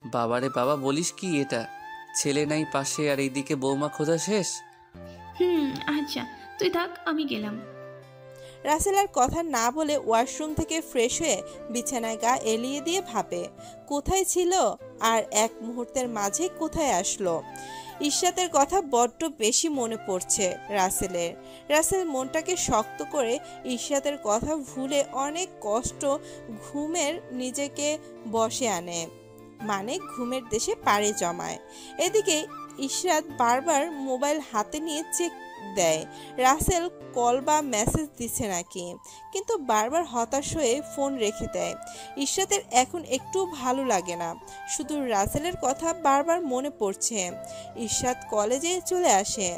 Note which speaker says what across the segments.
Speaker 1: বাবারে বাবা, বলিস কি এটা? ছেলে নাই পাশে আর এইদিকে বৌমা খোঁজা শেষ।
Speaker 2: হুম, আচ্ছা তুই থাক, আমি গেলাম।
Speaker 3: রাসেল আর কথা না বলে ওয়াশরুম থেকে ফ্রেশ হয়ে বিছানায় গা এলিয়ে দিয়ে ভাবে কোথায় ছিল আর এক মুহূর্তের মাঝে কোথায় আসলো। ইশরাতের কথা বড্ড বেশি মনে পড়ছে রাসেলের। রাসেল মনটাকে শক্ত করে ইশরাতের কথা ভুলে অনেক কষ্ট ঘুমের নিজেকে বশে আনে, মানে ঘুমের দেশে পাড়ি জমায়। এদিকে ইশরাত বারবার মোবাইল হাতে নিয়ে চেক দেয় রাসেল কল বা মেসেজ দিচ্ছে নাকি, কিন্তু বারবার হতাশ হয়ে ফোন রেখে দেয়। ইশরাতের এখন একটু ভালো লাগে না, শুধু রাসেলের কথা বারবার মনে পড়ছে। ইশরাত কলেজে চলে আসে,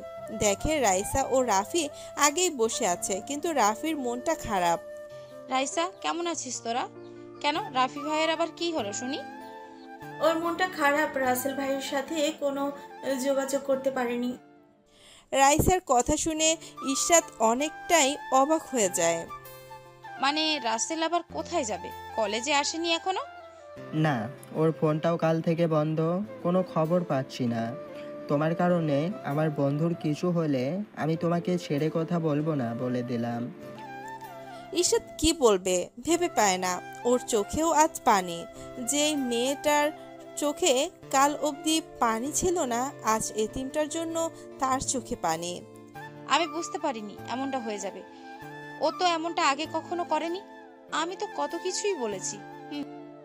Speaker 3: দেখে রাইসা ও রাফি আগেই বসে আছে, কিন্তু রাফির মনটা খারাপ।
Speaker 4: রাইসা, কেমন আছিস তোরা? কেন, রাফি ভাইয়ের আবার কি হলো শুনি?
Speaker 5: ওর মনটা খারাপ, রাসেল ভাইয়ের সাথে কোনো যোগাযোগ করতে পারেনি।
Speaker 3: রাইসার কথা শুনে ইশরাত অনেকটাই অবাক হয়ে যায়।
Speaker 4: মানে রাসেল আবার কোথায় যাবে? কলেজে আসেনি এখনো?
Speaker 6: না, ওর ফোনটাও কাল থেকে বন্ধ, কোনো খবর পাচ্ছি না। তোমার কারণে আমার বন্ধুর কিছু হলে আমি তোমাকে ছেড়ে কথা বলবো না বলে দিলাম।
Speaker 3: ইশরাত কি বলবে ভেবে পায় না, ওর চোখেও আজ পানি। যে মেয়েটার চোখে কাল অবধি পানি ছিল না, আজ এতিমটার জন্য তার চোখে পানি।
Speaker 4: আমি বুঝতে পারিনি এমনটা হয়ে যাবে। ও তো এমনটা আগে কখনো করেনি। আমি তো কত কিছুই বলেছি।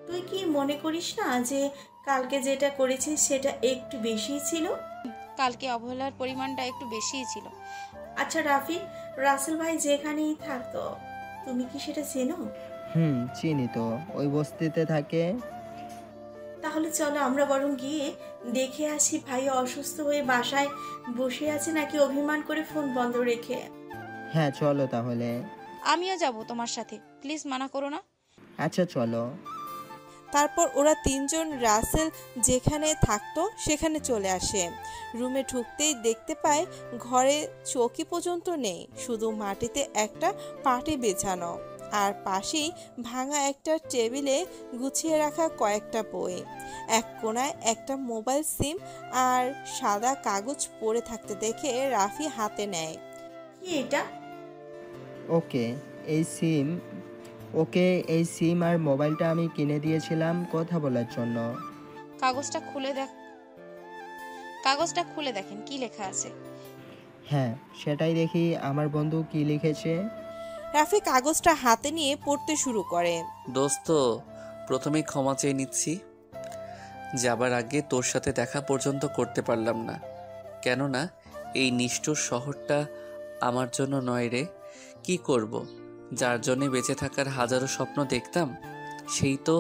Speaker 5: তুই কি মনে করিস না যে কালকে যেটা করেছিস সেটা একটু বেশিই ছিল?
Speaker 4: কালকে অবহেলার পরিমাণটা একটু বেশিই ছিল।
Speaker 5: আচ্ছা রাফি, রাসেল ভাই যেখানেই থাকতো তুমি কি সেটা চেনো?
Speaker 6: চিনি তো, ওই বস্তিতে থাকে।
Speaker 5: তাহলে চলো আমরা বরং গিয়ে দেখে আসি ভাই অসুস্থ হয়ে বাসায় বসে আছে নাকি অভিমান করে ফোন বন্ধ রেখে।
Speaker 6: হ্যাঁ চলো তাহলে।
Speaker 4: আমিও যাব তোমার সাথে, প্লিজ মানা করো না।
Speaker 6: আচ্ছা চলো।
Speaker 3: তারপর ওরা তিনজন রাসেল যেখানে থাকতো সেখানে চলে আসে। রুমে ঢুকতেই দেখতে পায় ঘরে চৌকি পর্যন্ত নেই, শুধু মাটিতে একটা পাটি বিছানো, আর পাশেই ভাঙা একটা টেবিলে গুছিয়ে রাখা কয়েকটা বই। এক কোণায় একটা মোবাইল সিম আর সাদা কাগজ পড়ে থাকতে দেখে রাফি হাতে নেয়।
Speaker 5: কি এটা?
Speaker 6: ওকে এই সিম ওকে এই সিম আর মোবাইলটা আমি কিনে দিয়েছিলাম কথা বলার জন্য।
Speaker 4: কাগজটা খুলে দেখ, কাগজটা খুলে দেখেন কি লেখা আছে।
Speaker 6: হ্যাঁ সেটাই দেখি আমার বন্ধু কি লিখেছে।
Speaker 3: রাফি কাগজটা হাতে নিয়ে পড়তে শুরু করে।
Speaker 1: দোস্ত, প্রথমেই ক্ষমা চেয়ে নিচ্ছি। যাবার আগে তোর সাথে দেখা পর্যন্ত করতে পারলাম না, কেননা এই নিষ্ঠুর শহরটা আমার জন্য নয় রে। কি করব, যার জন্যে বেঁচে থাকার হাজারো স্বপ্ন দেখতাম, সেই তো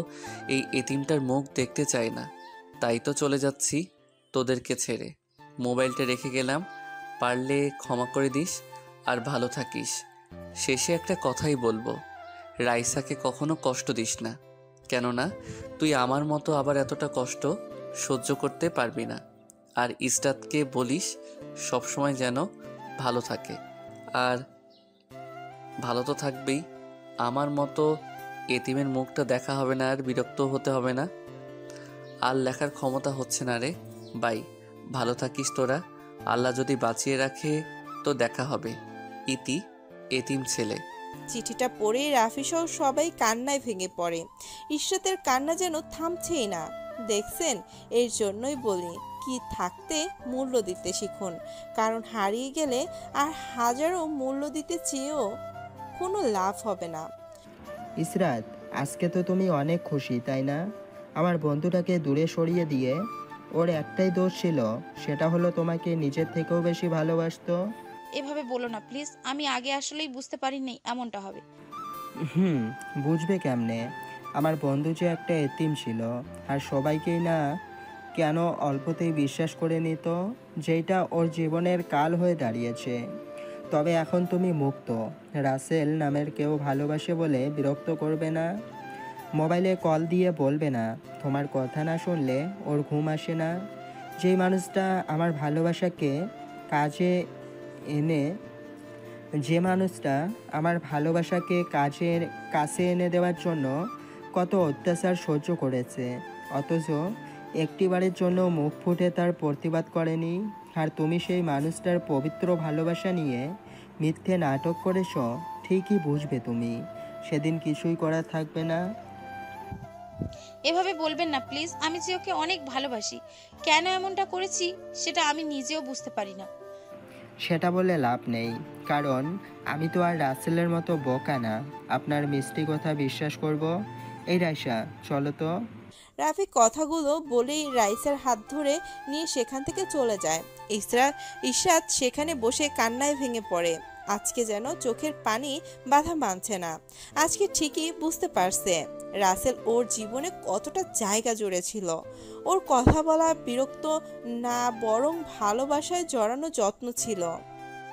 Speaker 1: এই এতিমটার মুখ দেখতে চায় না। তাই তো চলে যাচ্ছি তোদেরকে ছেড়ে। মোবাইলটা রেখে গেলাম, পারলে ক্ষমা করে দিস আর ভালো থাকিস। শেষে একটা কথাই বলবো, রাইসাকে কখনো কষ্ট দিস না, কেননা তুই আমার মতো আবার এতটা কষ্ট সহ্য করতে পারবি না। আর ইসরাতকে বলিস সবসময় যেন ভালো থাকে। আর ভালো তো থাকবেই, আমার মতো এতিমের মুখটা দেখা হবে না, আর বিরক্ত হতে হবে না। আর লেখার ক্ষমতা হচ্ছে না রে। বাই, ভালো থাকিস তোরা। আল্লাহ যদি বাঁচিয়ে রাখে তো দেখা হবে। ইতি, এতিম ছেলে।
Speaker 3: চিঠিটা পড়ে রাফি সহ সবাই কান্নায় ভেঙে পড়ে। ইশরাতের কান্না যেন থামছেই না। দেখছেন, এর জন্যই বলি কি থাকতে মূল্য দিতে শিখুন, কারণ হারিয়ে গেলে আর হাজারো মূল্য দিতে চেয়েও কোনো লাভ হবে না।
Speaker 6: ইসরাত, আজকে তো তুমি অনেক খুশি তাই না? আমার বন্ধুটাকে দূরে সরিয়ে দিয়ে। ওর একটাই দোষ ছিল, সেটা হলো তোমাকে নিজের থেকেও বেশি ভালোবাসতো।
Speaker 4: এভাবে বলো না প্লিজ, আমি আগে আসলেই বুঝতে পারিনি এমনটা হবে।
Speaker 6: হুম বুঝবে কেমনে? আমার বন্ধু যে একটা এতিম ছিল, আর সবাইকেই না কেন অল্পতেই বিশ্বাস করে নিত, যেটা ওর জীবনের কাল হয়ে দাঁড়িয়েছে। তবে এখন তুমি মুক্ত। রাসেল নামের কেউ ভালোবাসে বলে বিরক্ত করবে না, মোবাইলে কল দিয়ে বলবে না তোমার কথা না শুনলে ওর ঘুম আসে না। যেই মানুষটা আমার ভালোবাসাকে কাজে এনে যে মানুষটা আমার ভালোবাসাকে কাজের কাছে এনে দেওয়ার জন্য কত অত্যাচার সহ্য করেছে, অথচ একটিবারের জন্য মুখ ফুটে তার প্রতিবাদ করেনি। আর তুমি সেই মানুষটার পবিত্র ভালোবাসা নিয়ে মিথ্যে নাটক করেছ। ঠিকই বুঝবে তুমি, সেদিন কিছুই করার থাকবে না।
Speaker 4: এভাবে বলবেন না প্লিজ। আমি যে ওকে অনেক ভালোবাসি, কেন এমনটা করেছি সেটা আমি নিজেও বুঝতে পারি না।
Speaker 6: সেটা বলে লাভ নেই, কারণ আমি তো আর রাসেলের মতো বোকা না আপনার মিষ্টি কথা বিশ্বাস করব। এই রাইসা, চলো তো।
Speaker 3: রাফি কথাগুলো বলেই রাইসার হাত ধরে নিয়ে সেখান থেকে চলে যায়। ইশরাত সেখানে বসে কান্নায় ভেঙে পড়ে। আজকে যেন চোখের পানি বাধা মানছে না। আজকে ঠিকই বুঝতে পারছে রাসেল ওর জীবনে কতটা জায়গা জুড়েছিল। ওর কথা বলা বিরক্ত না, বরং ভালোবাসায় জড়ানো যত্ন ছিল।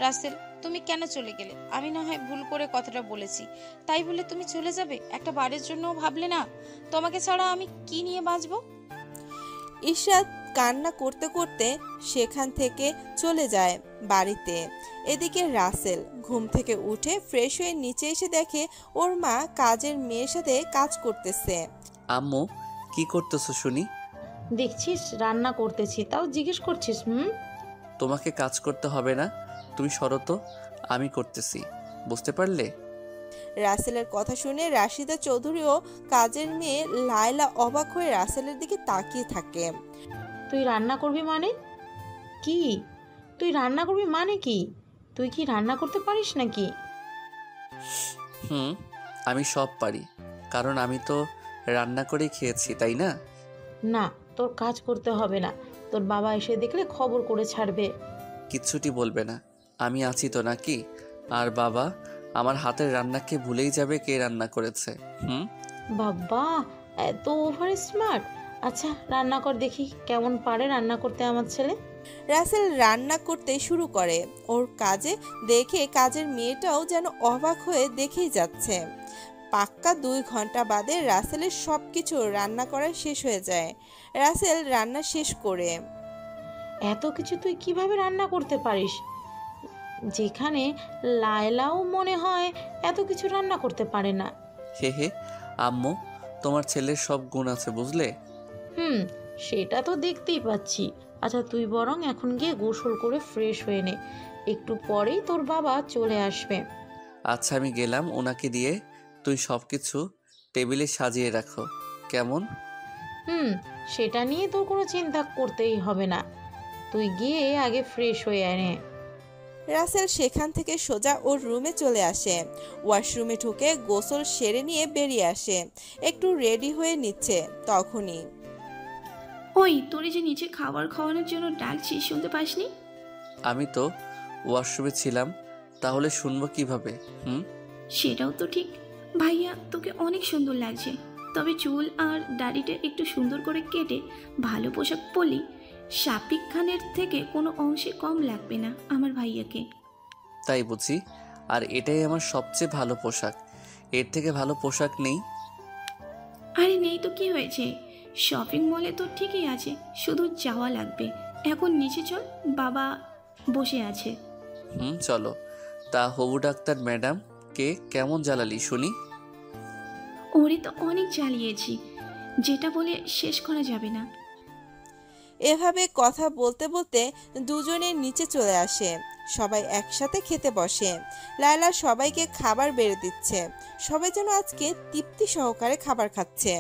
Speaker 4: রাসেল, তুমি কেন চলে গেলে? আমি না হয় ভুল করে কথাটা বলেছি, তাই বলে তুমি চলে যাবে? একটা বারের জন্যও ভাবলে না তোমাকে ছাড়া আমি কি নিয়ে বাঁচবো?
Speaker 3: ইশরাত কান্না করতে করতে সেখান থেকে চলে যায় বাড়িতে। এদিকে রাসেল ঘুম থেকে উঠে ফ্রেশ হয়ে নিচে এসে দেখে ওর মা কাজের মেয়ের সাথে কাজ করতেছে।
Speaker 1: আম্মু কি করতেছো শুনি?
Speaker 7: দেখছিস রান্না করতেছি, তাও জিজ্ঞেস করছিস?
Speaker 1: তোমাকে কাজ করতে হবে না, তুমি সরো তো, আমি করতেছি, বুঝতে পারলে?
Speaker 3: রাসেলের কথা শুনে রাশিদা চৌধুরীও কাজের মেয়ে লায়লা অবাক হয়ে রাসেলের দিকে তাকিয়ে থাকে।
Speaker 7: তুই রান্না করবি মানে কি? তুই রান্না করবি মানে কি? তুই কি রান্না করতে পারিস নাকি?
Speaker 1: হুম, আমি সব পারি, কারণ আমি তো রান্না করেই খেয়েছি, তাই না?
Speaker 7: না, তোর কাজ করতে হবে না, তোর বাবা এসে দেখলে খবর করে ছাড়বে।
Speaker 1: কিচ্ছুটি বলবে না, আমি আছি তো নাকি? আর বাবা আমার হাতের রান্নাকে ভুলেই যাবে কে রান্না করেছে।
Speaker 7: বাবা, এত ওভার স্মার্ট। আচ্ছা রান্না কর দেখি, কেমন পারে রান্না করতে আমার ছেলে।
Speaker 3: রাসেল রান্না করতে শুরু করে। ওর কাজে দেখে কাজের মেয়েটাও যেন অবাক হয়ে দেখেই যাচ্ছে। পাক্কা 2 ঘন্টা বাদে রাসেলের সব কিছু রান্না করা শেষ হয়ে যায়। রাসেল রান্না শেষ করে,
Speaker 7: এত কিছু তুই কিভাবে রান্না করতে পারিস, যেখানে লায়লাও মনে হয় এত কিছু রান্না করতে পারে না?
Speaker 1: হে হে আম্মু, তোমার ছেলের সব গুণ আছে বুঝলে।
Speaker 7: সেটা তো দেখতেই পাচ্ছি। আচ্ছা তুই বরং এখন গিয়ে গোসল করে ফ্রেশ হয়ে নে, একটু পরেই তোর বাবা চলে আসবে।
Speaker 1: আচ্ছা আমি গেলাম, ওনাকে দিয়ে তুই সব কিছু টেবিলে সাজিয়ে রাখো, কেমন?
Speaker 7: সেটা নিয়ে তোর কোনো চিন্তা করতেই হবে না, তুই গিয়ে আগে ফ্রেশ হয়ে আনে।
Speaker 3: রাসেল সেখান থেকে সোজা ওর রুমে চলে আসে। ওয়াশরুমে ঢুকে গোসল সেরে নিয়ে বেরিয়ে আসে। একটু রেডি হয়ে নিচ্ছে, তখনই
Speaker 2: ওই তোরে যে নিচে খাবার খাওয়ানোর জন্য ডাকছি, শুনতে পাসনি?
Speaker 1: আমি তো ওয়াশরুমে ছিলাম, তাহলে শুনবো কিভাবে?
Speaker 2: সেটাও তো ঠিক। ভাইয়া তোকে অনেক সুন্দর লাগছে, তবে চুল আর দাড়িটা একটু সুন্দর করে কেটে ভালো পোশাক পরলি শাপিক খানের থেকে কোনো অংশে কম লাগবে না আমার ভাইয়াকে।
Speaker 1: তাই বুঝি? আর এটাই আমার সবচেয়ে ভালো পোশাক, এর থেকে ভালো পোশাক নেই।
Speaker 2: আরে নেই তো কি হয়েছে, শপিং মলে তো ঠিকই আছে, শুধু যাওয়া লাগবে। এখন নিচে চল, বাবা বসে আছে।
Speaker 1: চলো। তা হবু ডাক্তার ম্যাডাম কে কেমন জ্বালালি শুনি?
Speaker 2: ওরে তো অনেক জ্বালিয়েছি, যেটা বলে শেষ করা যাবে না।
Speaker 3: এভাবে কথা বলতে বলতে দুজনে নিচে চলে আসে। সবাই একসাথে খেতে বসে। লায়লা সবাইকে খাবার বেড়ে দিচ্ছে। সবাই যেন আজকে তৃপ্তি সহকারে খাবার খাচ্ছে।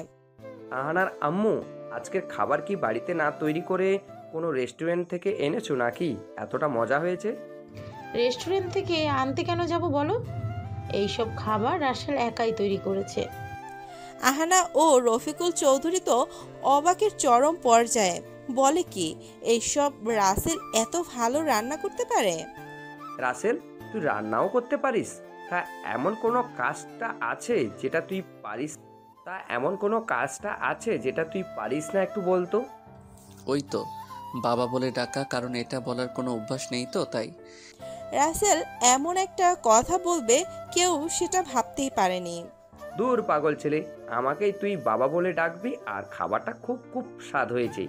Speaker 8: আহানার আম্মু, আজকের খাবার কি বাড়িতে না তৈরি করে কোনো রেস্টুরেন্ট থেকে এনেছো নাকি? এতটা মজা হয়েছে।
Speaker 7: রেস্টুরেন্ট থেকে আনতে কেন যাব বলো? এইসব খাবার রাসেল একাই তৈরি করেছে।
Speaker 3: আহানা ও রফিকুল চৌধুরী তো অবাকের চরম পর্যায়ে। বলে কি এইসব রাসেল এত ভালো রান্না করতে পারে?
Speaker 8: রাসেল, তুই রান্নাও করতে পারিস? তা এমন কোনো কাজটা আছে যেটা তুই পারিস? না একটু বলতো।
Speaker 1: ওই তো বাবা বলে ডাকা, কারণ এটা বলার কোনো অভ্যাস নেই তো তাই।
Speaker 3: রাসেল এমন একটা কথা বলবে কেউ সেটা ভাবতেই পারেনি।
Speaker 8: দূর পাগল ছেলে, আমাকেই তুই বাবা বলে ডাকবি? আর খাবারটা খুব খুব স্বাদ হয়েছে,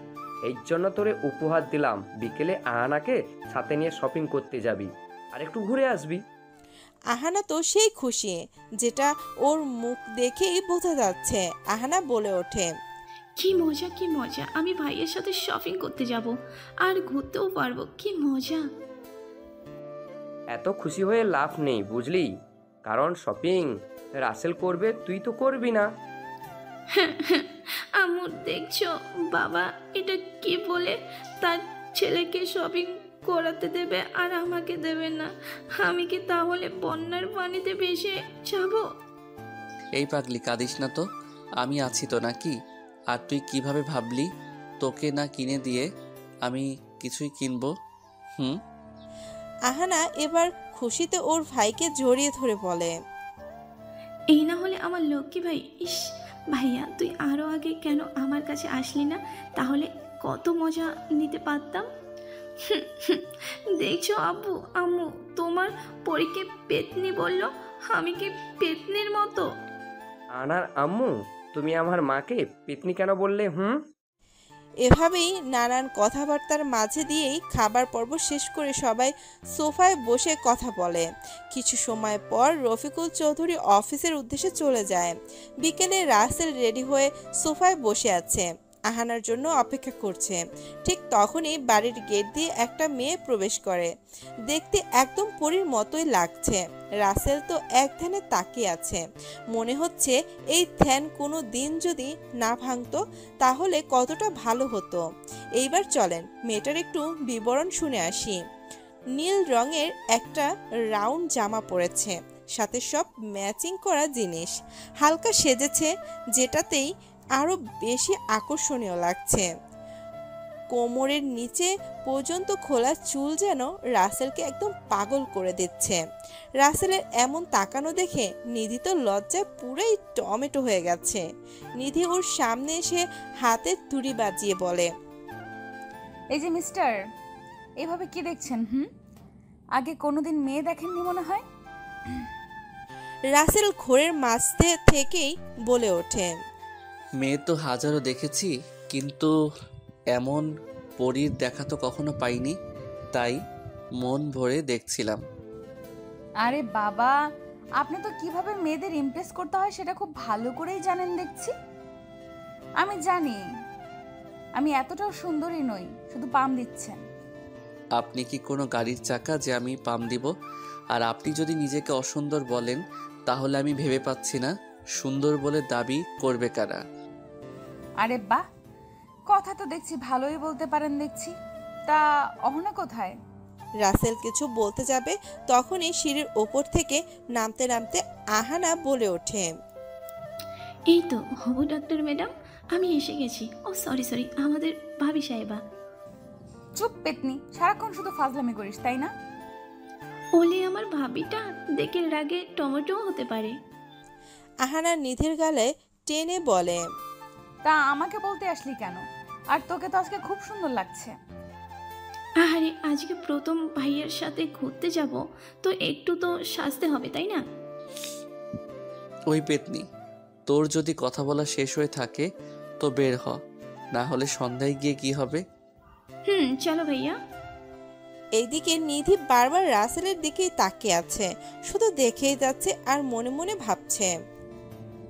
Speaker 8: এই জন্য তোরে উপহার দিলাম। বিকেলে আহানাকে সাথে নিয়ে শপিং করতে যাবি আর একটু ঘুরে আসবি।
Speaker 3: আহানা তো সেই খুশি, যেটা ওর মুখ দেখেই বোঝা যাচ্ছে। আহানা বলে ওঠে,
Speaker 2: কি মজা কি মজা, আমি ভাইয়ের সাথে শপিং করতে যাব আর ঘুরতেও পারবো, কি মজা।
Speaker 8: এত খুশি হয়ে লাভ নেই বুঝলি, কারণ শপিং রাসেল করবে, তুই তো করবি না।
Speaker 2: আম্মু দেখছো, বাবা এটা কি বলে তার ছেলেকে শপিং করাতে দেবে আর আমাকে দেবে না। আমি কি তাহলে বন্যার পানিতে ভেসে যাব?
Speaker 1: এই পাগলি, কাঁদিস না তো, আমি আছি তো নাকি। আর তুই কিভাবে ভাবলি তোকে না কিনে দিয়ে আমি কিছুই কিনবো?
Speaker 3: আহানা এবার খুশিতে ওর ভাইকে জড়িয়ে ধরে বলে,
Speaker 2: এই না হলে আমার লক্ষ্মী ভাই। ইস ভাইয়া, তুই আরো আগে কেন আমার কাছে আসলি না? তাহলে কত মজা নিতে পারতাম। দেখছো আব্বু আম্মু, তোমার পরীকে পেতনি বলল, আমি কি পেতনির মতো?
Speaker 8: আনার আম্মু, তুমি আমার মাকে পেতনি কেন বললে?
Speaker 3: এভাবেই নানান কথাবার্তার মাঝে দিয়েই খাবার পর্ব শেষ করে সবাই সোফায় বসে কথা বলে। কিছু সময় পর রফিকুল চৌধুরী অফিসের উদ্দেশ্যে চলে যায়। বিকেলে রাসেল রেডি হয়ে সোফায় বসে আছে, আহানার জন্য অপেক্ষা করছে। ঠিক তখনই বাড়ির গেট দিয়ে একটা মেয়ে প্রবেশ করে। দেখতে একদম পরীর মতোই লাগছে। রাসেল তো এক ধ্যানে তাকিয়ে আছে। মনে হচ্ছে এই ধ্যান কোনো দিন যদি না ভাঙতো তাহলে কতটা ভালো হতো। এইবার চলেন মেয়েটার একটু বিবরণ শুনে আসি। নীল রঙের একটা রাউন্ড জামা পরেছে, সাথে সব ম্যাচিং করা জিনিস। হালকা সেজেছে, যেটাতেই আরো বেশি আকর্ষণীয় লাগছে। কোমরের নিচে পর্যন্ত খোলা চুল যেন রাসেলকে একদম পাগল করে দিচ্ছে। রাসেলের এমন তাকানো দেখে নিধি তো লজ্জায় পুরোই টমেটো হয়ে গেছে। নিধি ওর সামনে এসে হাতে তুড়ি বাজিয়ে বলে,
Speaker 9: এই যে মিস্টার, এভাবে কি দেখছেন? আগে কোনোদিন মেয়ে দেখেননি মনে হয়।
Speaker 3: রাসেল ঘোরের মাঝে থেকেই বলে ওঠে,
Speaker 1: মেয়ে তো হাজারো দেখেছি, কিন্তু এমন পরীর দেখা তো কখনো পাইনি, তাই মন ভরে দেখছিলাম।
Speaker 9: আরে বাবা, আপনি তো কিভাবে মেয়েদের ইমপ্রেস করতে হয় সেটা খুব ভালো করেই জানেন দেখছি। আমি জানি আমি এতটাও সুন্দরী নই, শুধু পাম দিচ্ছেন।
Speaker 1: আপনি কি কোনো গাড়ির চাকা যে আমি পাম দিব? আর আপনি যদি নিজেকে অসুন্দর বলেন তাহলে আমি ভেবে পাচ্ছি না সুন্দর বলে দাবি করবে কারা।
Speaker 9: আরে বাহ, কথা তো দেখছি ভালোই বলতে পারেন দেখছি। তা অহনা কোথায়?
Speaker 3: রাসেল কিছু বলতে যাবে তখনই সিঁড়ির ওপর থেকে নামতে নামতে আহানা বলে ওঠে,
Speaker 2: এই তো হবু ডাক্তার ম্যাডাম, আমি এসে গেছি। ও সরি সরি, আমাদের ভাবি সাহেবা।
Speaker 9: চুপ পেতনি, সারাক্ষণ শুধু ফাজলামি করিস তাই না?
Speaker 2: ওলে আমার ভাবিটা দেখে রাগে টমেটোও হতে পারে।
Speaker 3: আহানা নিধির গালে টেনে বলে,
Speaker 9: তা আমাকে বলতে আসলি কেন? আর তোকে তো আজকে খুব সুন্দর লাগছে।
Speaker 2: আরে আজকে প্রথম ভাইয়ের সাথে ঘুরতে যাব, তো একটু তো সাজতে হবে তাই না?
Speaker 1: ওই পেতনি, তোর যদি কথা বলা শেষ হয়ে থাকে তো বের হ, না হলে সন্ধ্যায় গিয়ে কি হবে?
Speaker 2: চলো ভাইয়া।
Speaker 3: এইদিকে নিধি বারবার রাসেলের দিকেই তাকিয়ে আছে, শুধু দেখেই যাচ্ছে আর মনে মনে ভাবছে,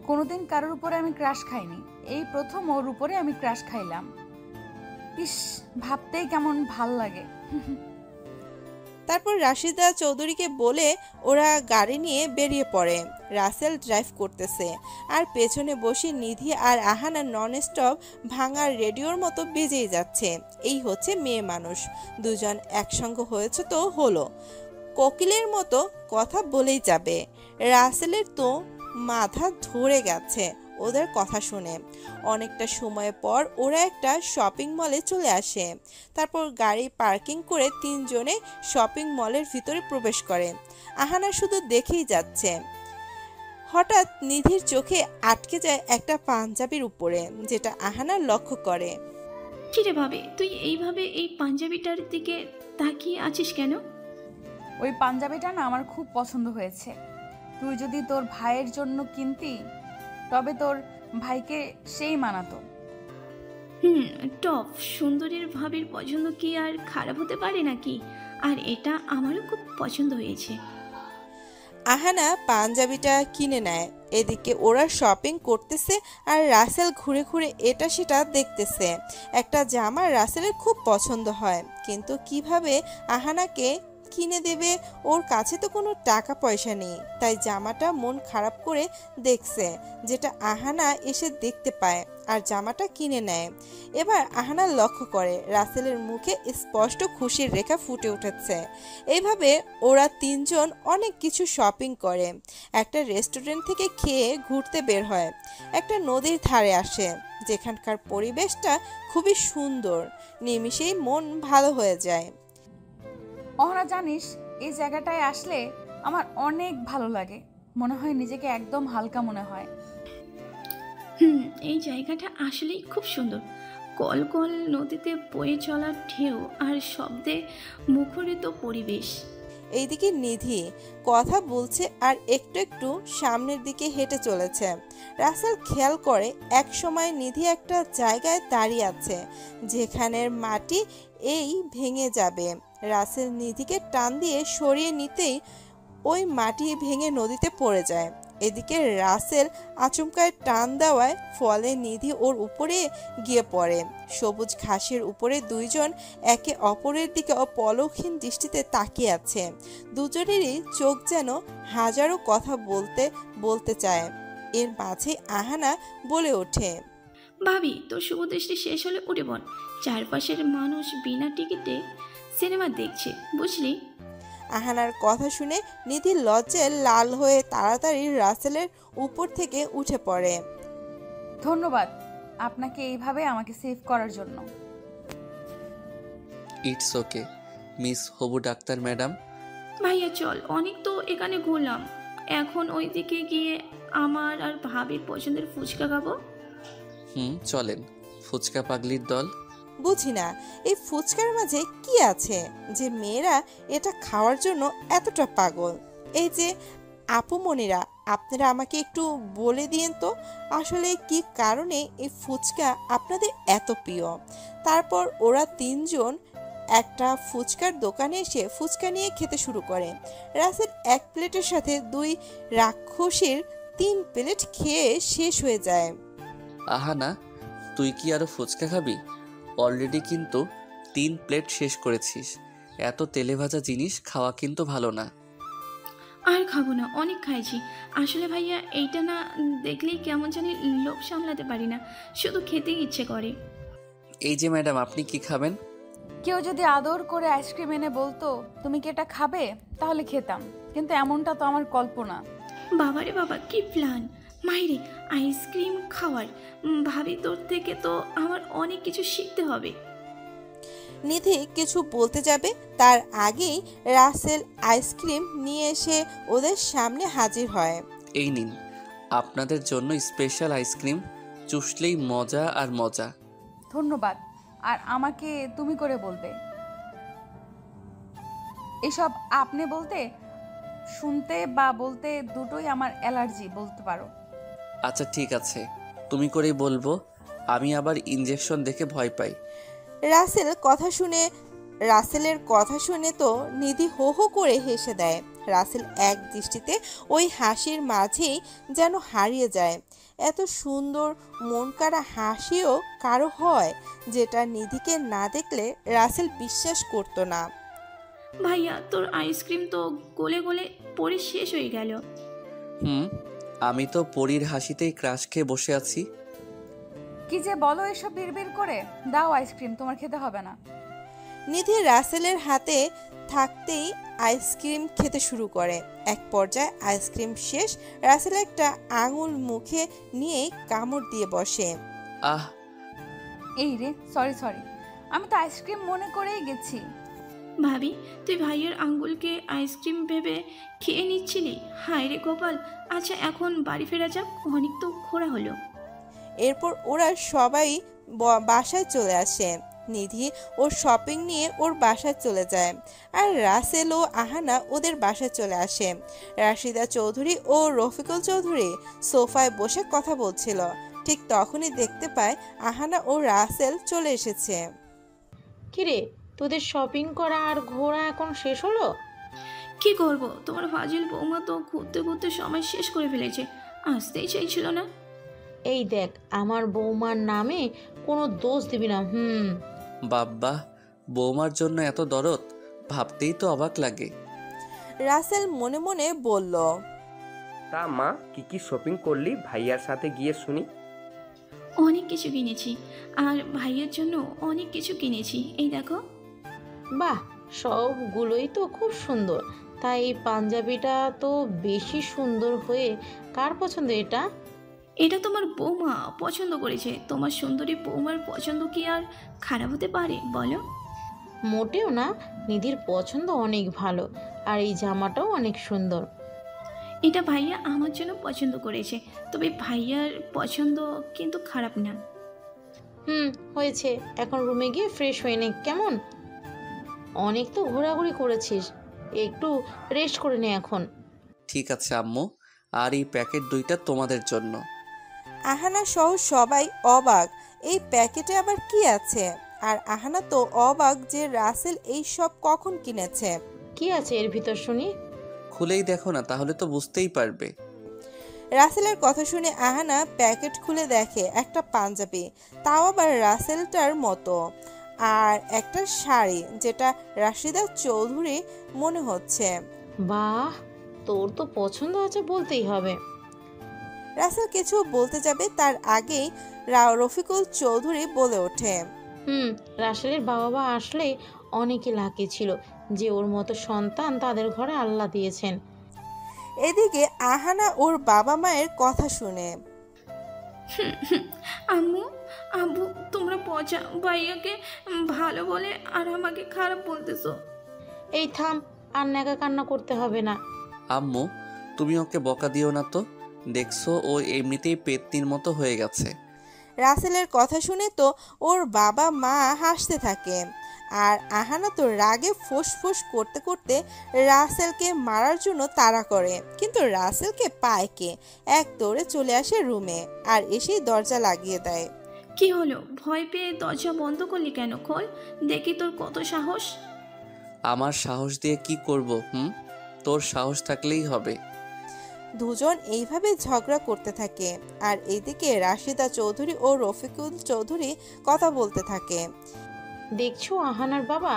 Speaker 9: কোনোদিন কারোর উপরে আমি ক্রাশ খাইনি, এই প্রথম ওর উপরে আমি ক্রাশ খাইলাম। ইস, ভাবতেই কেমন ভাল লাগে।
Speaker 3: তারপর রাশিদা চৌধুরীকে বলে ওরা গাড়ি নিয়ে বেরিয়ে পড়ে। রাসেল ড্রাইভ করতেছে আর পেছনে বসে নিধি আর আহানা নন স্টপ ভাঙার রেডিওর মতো বেজেই যাচ্ছে। এই হচ্ছে মেয়ে মানুষ, দুজন একসঙ্গে হয়েছে তো হলো, কোকিলের মতো কথা বলেই যাবে। রাসেলের তো মাথা ধরে গেছে ওদের কথা শুনে। অনেকটা সময় পর ওরা একটা শপিং মলে চলে আসে। তারপর গাড়ি পার্কিং করে তিনজনে শপিং মলের ভিতরে প্রবেশ করে। আহানা শুধু দেখেই যাচ্ছে। হঠাৎ নিধির চোখে আটকে যায় একটা পাঞ্জাবির উপরে, যেটা আহানা লক্ষ্য করে।
Speaker 2: কিরে ভাবে, তুই এইভাবে এই পাঞ্জাবিটার দিকে তাকিয়ে আছিস কেন?
Speaker 9: ওই পাঞ্জাবিটা না আমার খুব পছন্দ হয়েছে। তুই যদি তোর ভাইয়ের জন্য কিনতি তবে তোর ভাইকে সেই মানাতো।
Speaker 2: টপ সুন্দরীর ভাবির পছন্দ কি আর খারাপ হতে পারে নাকি? আর এটা আমারও খুব পছন্দ হয়েছে।
Speaker 3: আহানা পাঞ্জাবিটা কিনে নেয়। এদিকে ওরা শপিং করতেছে আর রাসেল ঘুরে ঘুরে এটা সেটা দেখতেছে। একটা জামা রাসেলের খুব পছন্দ হয়, কিন্তু কিভাবে আহানাকে কিনে দেবে? ওর কাছে তো কোনো টাকা পয়সা নেই, তাই জামাটা মন খারাপ করে দেখছে, যেটা আহানা এসে দেখতে পায় আর জামাটা কিনে নেয়। এবার আহানা লক্ষ্য করে রাসেলের মুখে স্পষ্ট খুশির রেখা ফুটে উঠেছে। এইভাবে ওরা তিনজন অনেক কিছু শপিং করে, একটা রেস্টুরেন্ট থেকে খেয়ে ঘুরতে বের হয়, একটা নদীর ধারে আসে যেখানকার পরিবেশটা খুবই সুন্দর, নিমিষেই মন ভালো হয়ে যায়।
Speaker 9: অহনা, জানিস এই জায়গাটায় আসলে আমার অনেক ভালো লাগে, মনে হয় নিজেকে একদম হালকা মনে হয়।
Speaker 2: এই জায়গাটা আসলেই খুব সুন্দর। কল কল নদীতে বয়ে চলা ঢেউ আর শব্দে মুখরিত পরিবেশ।
Speaker 3: এইদিকে নিধি কথা বলছে আর একটু একটু সামনের দিকে হেঁটে চলেছে। রাসেল খেয়াল করে এক সময় নিধি একটা জায়গায় দাঁড়িয়ে আছে যেখানের মাটি এই ভেঙে যাবে। রাসেল নিধিকে টান দিয়ে সরিয়ে নিতেই ওই মাটি ভেঙে নদীতে পড়ে যায়। এদিকে রাসেল আচমকায় টান দেওয়ায় ফলে নিধি ওর উপরে গিয়ে পড়ে। সবুজ ঘাসের উপরে দুইজন একে অপরের দিকে অপলকহীন দৃষ্টিতে তাকিয়ে আছে। দুজনেরই চোখ যেন হাজারো কথা বলতে বলতে চায়। এর মাঝে আহানা বলে ওঠে,
Speaker 2: ভাবি, তোর শুভ দৃষ্টি শেষ হলে উঠে পড়। চারপাশের মানুষ বিনা টিকিটে সিনেমা দেখছে, বুঝলি?
Speaker 3: আহানার কথা শুনে নিধি লজ্জায় লাল হয়ে তাড়াতাড়ি রাসেলের উপর থেকে উঠে পড়ে।
Speaker 9: ধন্যবাদ আপনাকে এইভাবে আমাকে সেভ করার জন্য।
Speaker 1: ইটস ওকে মিস হবু ডাক্তার ম্যাডাম।
Speaker 2: ভাইয়া চল, অনেক তো এখানে ঘুরলাম, এখন ওইদিকে গিয়ে আমার আর ভাবির পছন্দের ফুচকা খাবো।
Speaker 1: চলেন। ফুচকা পাগলির দল।
Speaker 3: বুঝি না এই ফুচকার মাঝে কি আছে যে মেয়েরা এটা খাওয়ার জন্য এতটা পাগল। এই যে আপুমনিরা, আপনারা আমাকে একটু বলে দিন তো আসলে কি কারণে এই ফুচকা আপনাদের এত প্রিয়। তারপর ওরা তিনজন একটা ফুচকার দোকানে এসে ফুচকা নিয়ে খেতে শুরু করে। রাসেল এক প্লেটের সাথে দুই রাক্ষসীর 3 প্লেট খেয়ে শেষ হয়ে যায়।
Speaker 1: আহানা, তুই কি আরো ফুচকা খাবি? অলরেডি কিন্তু 3 প্লেট শেষ করেছিস। এত তেলে ভাজা জিনিস খাওয়া কিন্তু ভালো না।
Speaker 2: আর খাবো না, অনেক খাইছি। আসলে ভাইয়া এইটা না দেখলেই কেমন জানি লোভ সামলাতে পারি না, শুধু খেতেই ইচ্ছে করে।
Speaker 1: এই যে ম্যাডাম, আপনি কি খাবেন?
Speaker 9: কেউ যদি আদর করে আইসক্রিম এনে বলতো তুমি কি এটা খাবে, তাহলে খেতাম, কিন্তু এমনটা তো আমার কল্পনা।
Speaker 2: বাবারে বাবা, কি প্ল্যান! মাইরে আইসক্রিম খাওয়ার। ভাবি, তোর থেকে তো আমার অনেক কিছু শিখতে হবে।
Speaker 3: নিধি কিছু বলতে যাবে তার আগেই রাসেল আইসক্রিম নিয়ে এসে ওদের সামনে হাজির হয়।
Speaker 1: এই নিন আপনাদের জন্য স্পেশাল আইসক্রিম, চুষলেই মজা আর মজা।
Speaker 9: ধন্যবাদ। আর আমাকে তুমি করে বলবে। এসব আপনি বলতে, শুনতে বা বলতে দুটোই আমার অ্যালার্জি বলতে পারো।
Speaker 1: আচ্ছা ঠিক আছে, তুমি করেই বলবো। আমি আবার ইনজেকশন দেখে ভয় পাই।
Speaker 3: রাসেলের কথা শুনে তো নিধি হো হো করে হেসে দেয়। রাসেল এক দৃষ্টিতে ওই হাসির মাঝেই যেন হারিয়ে যায়। এত সুন্দর মন কাড়া হাসিও কারো হয়, যেটা নিধিকে না দেখলে রাসেল বিশ্বাস করতো না।
Speaker 2: ভাইয়া, তোর আইসক্রিম তো গলে গলে পড়ে শেষ হয়ে গেল।
Speaker 1: আমি তো পরীর হাসিতেই ক্রাশ খেয়ে বসে আছি।
Speaker 9: কি যে বলো এসব বিড়বিড় করে, দাও আইসক্রিম, তোমার খেতে হবে না।
Speaker 3: নিধি রাসেলের হাতে থাকতেই আইসক্রিম খেতে শুরু করে। এক পর্যায়ে আইসক্রিম শেষ, রাসেল একটা আঙুল মুখে নিয়ে কামড় দিয়ে বসে।
Speaker 1: আহ,
Speaker 9: এই রে, সরি, আমি তো আইসক্রিম মনে করেই গেছি।
Speaker 2: ভাবি, তুই ভাইয়ের আঙ্গুলকে আইসক্রিম ভেবে খেয়ে নিচ্ছিলি? হায় রে গোপাল। আচ্ছা, এখন বাড়ি ফেরা যাক, অনেক তো ঘোরা হলো।
Speaker 3: এরপর ওরা সবাই বাসায় চলে আসে। নিধি ওর শপিং নিয়ে ওর বাসায় চলে যায়, আর রাসেল ও আহানা ওদের বাসায় চলে আসে। রাশিদা চৌধুরী ও রফিকুল চৌধুরী সোফায় বসে কথা বলছিল। ঠিক তখনই দেখতে পায় আহানা ও রাসেল চলে এসেছে।
Speaker 7: কিরে, তোদের শপিং করা আর ঘোরা এখন শেষ হলো?
Speaker 2: কি করব, তোমার ফাজিল বৌমা তো ঘুরতে ঘুরতে সময় শেষ করে ফেলেছে। আসতেই চাইছিল না।
Speaker 7: এই দেখ, আমার বৌমার নামে কোনো দোষ দিবি না।
Speaker 1: বাব্বা, বৌমার জন্য এত দরদ, ভাবতেই তো অবাক লাগে।
Speaker 3: রাসেল মনে মনে বলল,
Speaker 8: তা মা, কি কি শপিং করলি ভাইয়ার সাথে গিয়ে শুনি?
Speaker 2: অনেক কিছু কিনেছি, আর ভাইয়ের জন্য অনেক কিছু কিনেছি। এই দেখো।
Speaker 7: বাহ, সবগুলোই তো খুব সুন্দর। তাই এই পাঞ্জাবিটা তো বেশি সুন্দর হয়ে কার পছন্দ এটা?
Speaker 2: এটা তোমার বৌমা পছন্দ করেছে। তোমার সুন্দরী বৌমার পছন্দ কি আর খারাপ হতে পারে বলো?
Speaker 7: মোটেও না, নিধির পছন্দ অনেক ভালো, আর এই জামাটাও অনেক সুন্দর।
Speaker 2: এটা ভাইয়া আমার জন্য পছন্দ করেছে, তবে ভাইয়ার পছন্দ কিন্তু খারাপ না।
Speaker 7: হয়েছে, এখন রুমে গিয়ে ফ্রেশ হয়ে নে কেমন? অনেক তো ঘোরাঘুরি করেছিস, একটু রেস্ট করে নে এখন।
Speaker 1: ঠিক আছে আম্মু, আর এই প্যাকেট 2টা তোমাদের জন্য।
Speaker 3: আহানা সহ সবাই অবাক, এই প্যাকেটে আবার কি আছে। আর আহানা তো অবাক যে রাসেল এই সব কখন কিনেছে।
Speaker 7: কি আছে এর ভিতর শুনি?
Speaker 1: খুলেই দেখো না, তাহলে তো বুঝতেই পারবে।
Speaker 3: রাসেলের কথা শুনে আহানা প্যাকেট খুলে দেখে একটা পাঞ্জাবি, তাও আবার রাসেলটার মতো, আর একটা শাড়ি যেটা রাশিদা চৌধুরী মনে হচ্ছে।
Speaker 7: বাহ, তোর তো পছন্দ আছে বলতেই হবে।
Speaker 3: রাসেল কিছু বলতে যাবে তার আগেই রফিকুল চৌধুরী বলে ওঠে,
Speaker 7: রাসেলের বাবা আসলে অনেকে লাকি ছিল যে ওর মতো সন্তান তাদের ঘরে আল্লাহ দিয়েছেন।
Speaker 3: এদিকে আহানা ওর বাবা মায়ের কথা শুনে,
Speaker 2: আম্মু, আব্বু, তোমরা পচা ভাইয়াকে ভালো বলে আর আমাকে খারাপ বলতেছো।
Speaker 7: এই থাম, আর নাকা কান্না করতে হবে না।
Speaker 1: আম্মু, তুমি ওকে বকা দিও না তো, দেখছো ও এমনিতেই পেতনির মতো হয়ে গেছে।
Speaker 3: রাসেলের কথা শুনে তো ওর বাবা মা হাসতে থাকে, আর আহানা তো রাগে ফোঁস করতে করতে রাসেলকে মারার জন্য তাড়া করে, কিন্তু রাসেলকে পায় কে, এক দৌড়ে চলে আসে রুমে আর এসেই দরজা লাগিয়ে দেয়।
Speaker 2: কি হলো, ভয় পেয়ে দরজা বন্ধ করলি কেন? খোল দেখি তোর কত সাহস।
Speaker 1: আমার সাহস দিয়ে কি করব? তোর সাহস থাকলেই হবে।
Speaker 3: দুজন এইভাবে ঝগড়া করতে থাকে, আর এইদিকে রাশিদা চৌধুরী ও রফিকুল চৌধুরী কথা বলতে থাকে।
Speaker 7: দেখছো আহানার বাবা,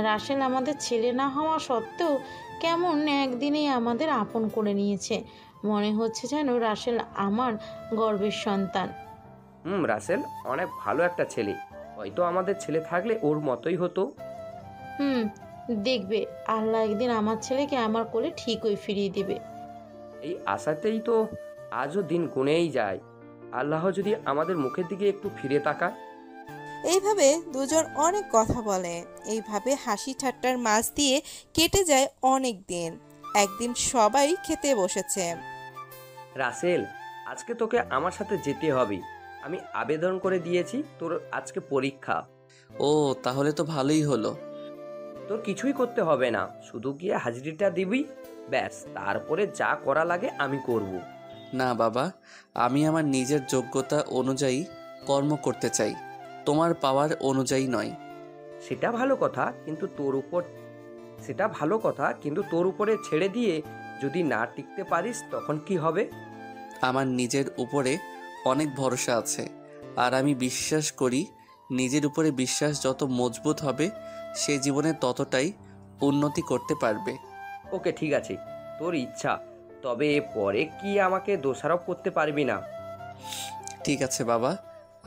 Speaker 7: রাসেল আমাদের ছেলে না হওয়া সত্ত্বেও কেমন একদিনেই আমাদের আপন করে নিয়েছে। মনে হচ্ছে যেন রাসেল আমার গর্বের সন্তান।
Speaker 8: রাসেল অনেক ভালো একটা ছেলে, হয়তো আমাদের ছেলে থাকলে ওর মতোই হতো।
Speaker 7: দেখবে, আল্লাহ একদিন আমার ছেলেকে আমার কোলে ঠিকই ফিরিয়ে দিবে।
Speaker 8: এই আশাতেই তো আজও দিন গুনেই যায়। আল্লাহ যদি আমাদের মুখের দিকে একটু ফিরে তাকায়।
Speaker 3: এইভাবে দুজন অনেক কথা বলে, এইভাবে হাসি ঠাট্টার মাঝ দিয়ে কেটে যায় অনেক দিন। একদিন সবাই খেতে বসেছে।
Speaker 8: রাসেল, আজকে তোকে আমার সাথে যেতে হবে। আমি আবেদন করে দিয়েছি, তোর আজকে পরীক্ষা।
Speaker 1: ও, তাহলে তো ভালোই হলো।
Speaker 8: তোর কিছুই করতে হবে না, শুধু গিয়ে হাজিরিটা দিবি, ব্যাস। তারপরে যা করা লাগে আমি করব।
Speaker 1: না বাবা, আমি আমার নিজের যোগ্যতা অনুযায়ী কর্ম করতে চাই, তোমার পাওয়ার অনুযায়ী নয়।
Speaker 8: সেটা ভালো কথা, কিন্তু তোর উপরে ছেড়ে দিয়ে যদি না টিকতে পারিস তখন কি হবে?
Speaker 1: আমার নিজের উপরে অনেক ভরসা আছে, আর আমি বিশ্বাস করি নিজের উপরে বিশ্বাস যত মজবুত হবে সে জীবনে ততটাই উন্নতি করতে পারবে।
Speaker 8: ওকে, ঠিক আছে, তোর ইচ্ছা। তবে পরে কি আমাকে দোষারোপ করতে পারবি না।
Speaker 1: ঠিক আছে বাবা,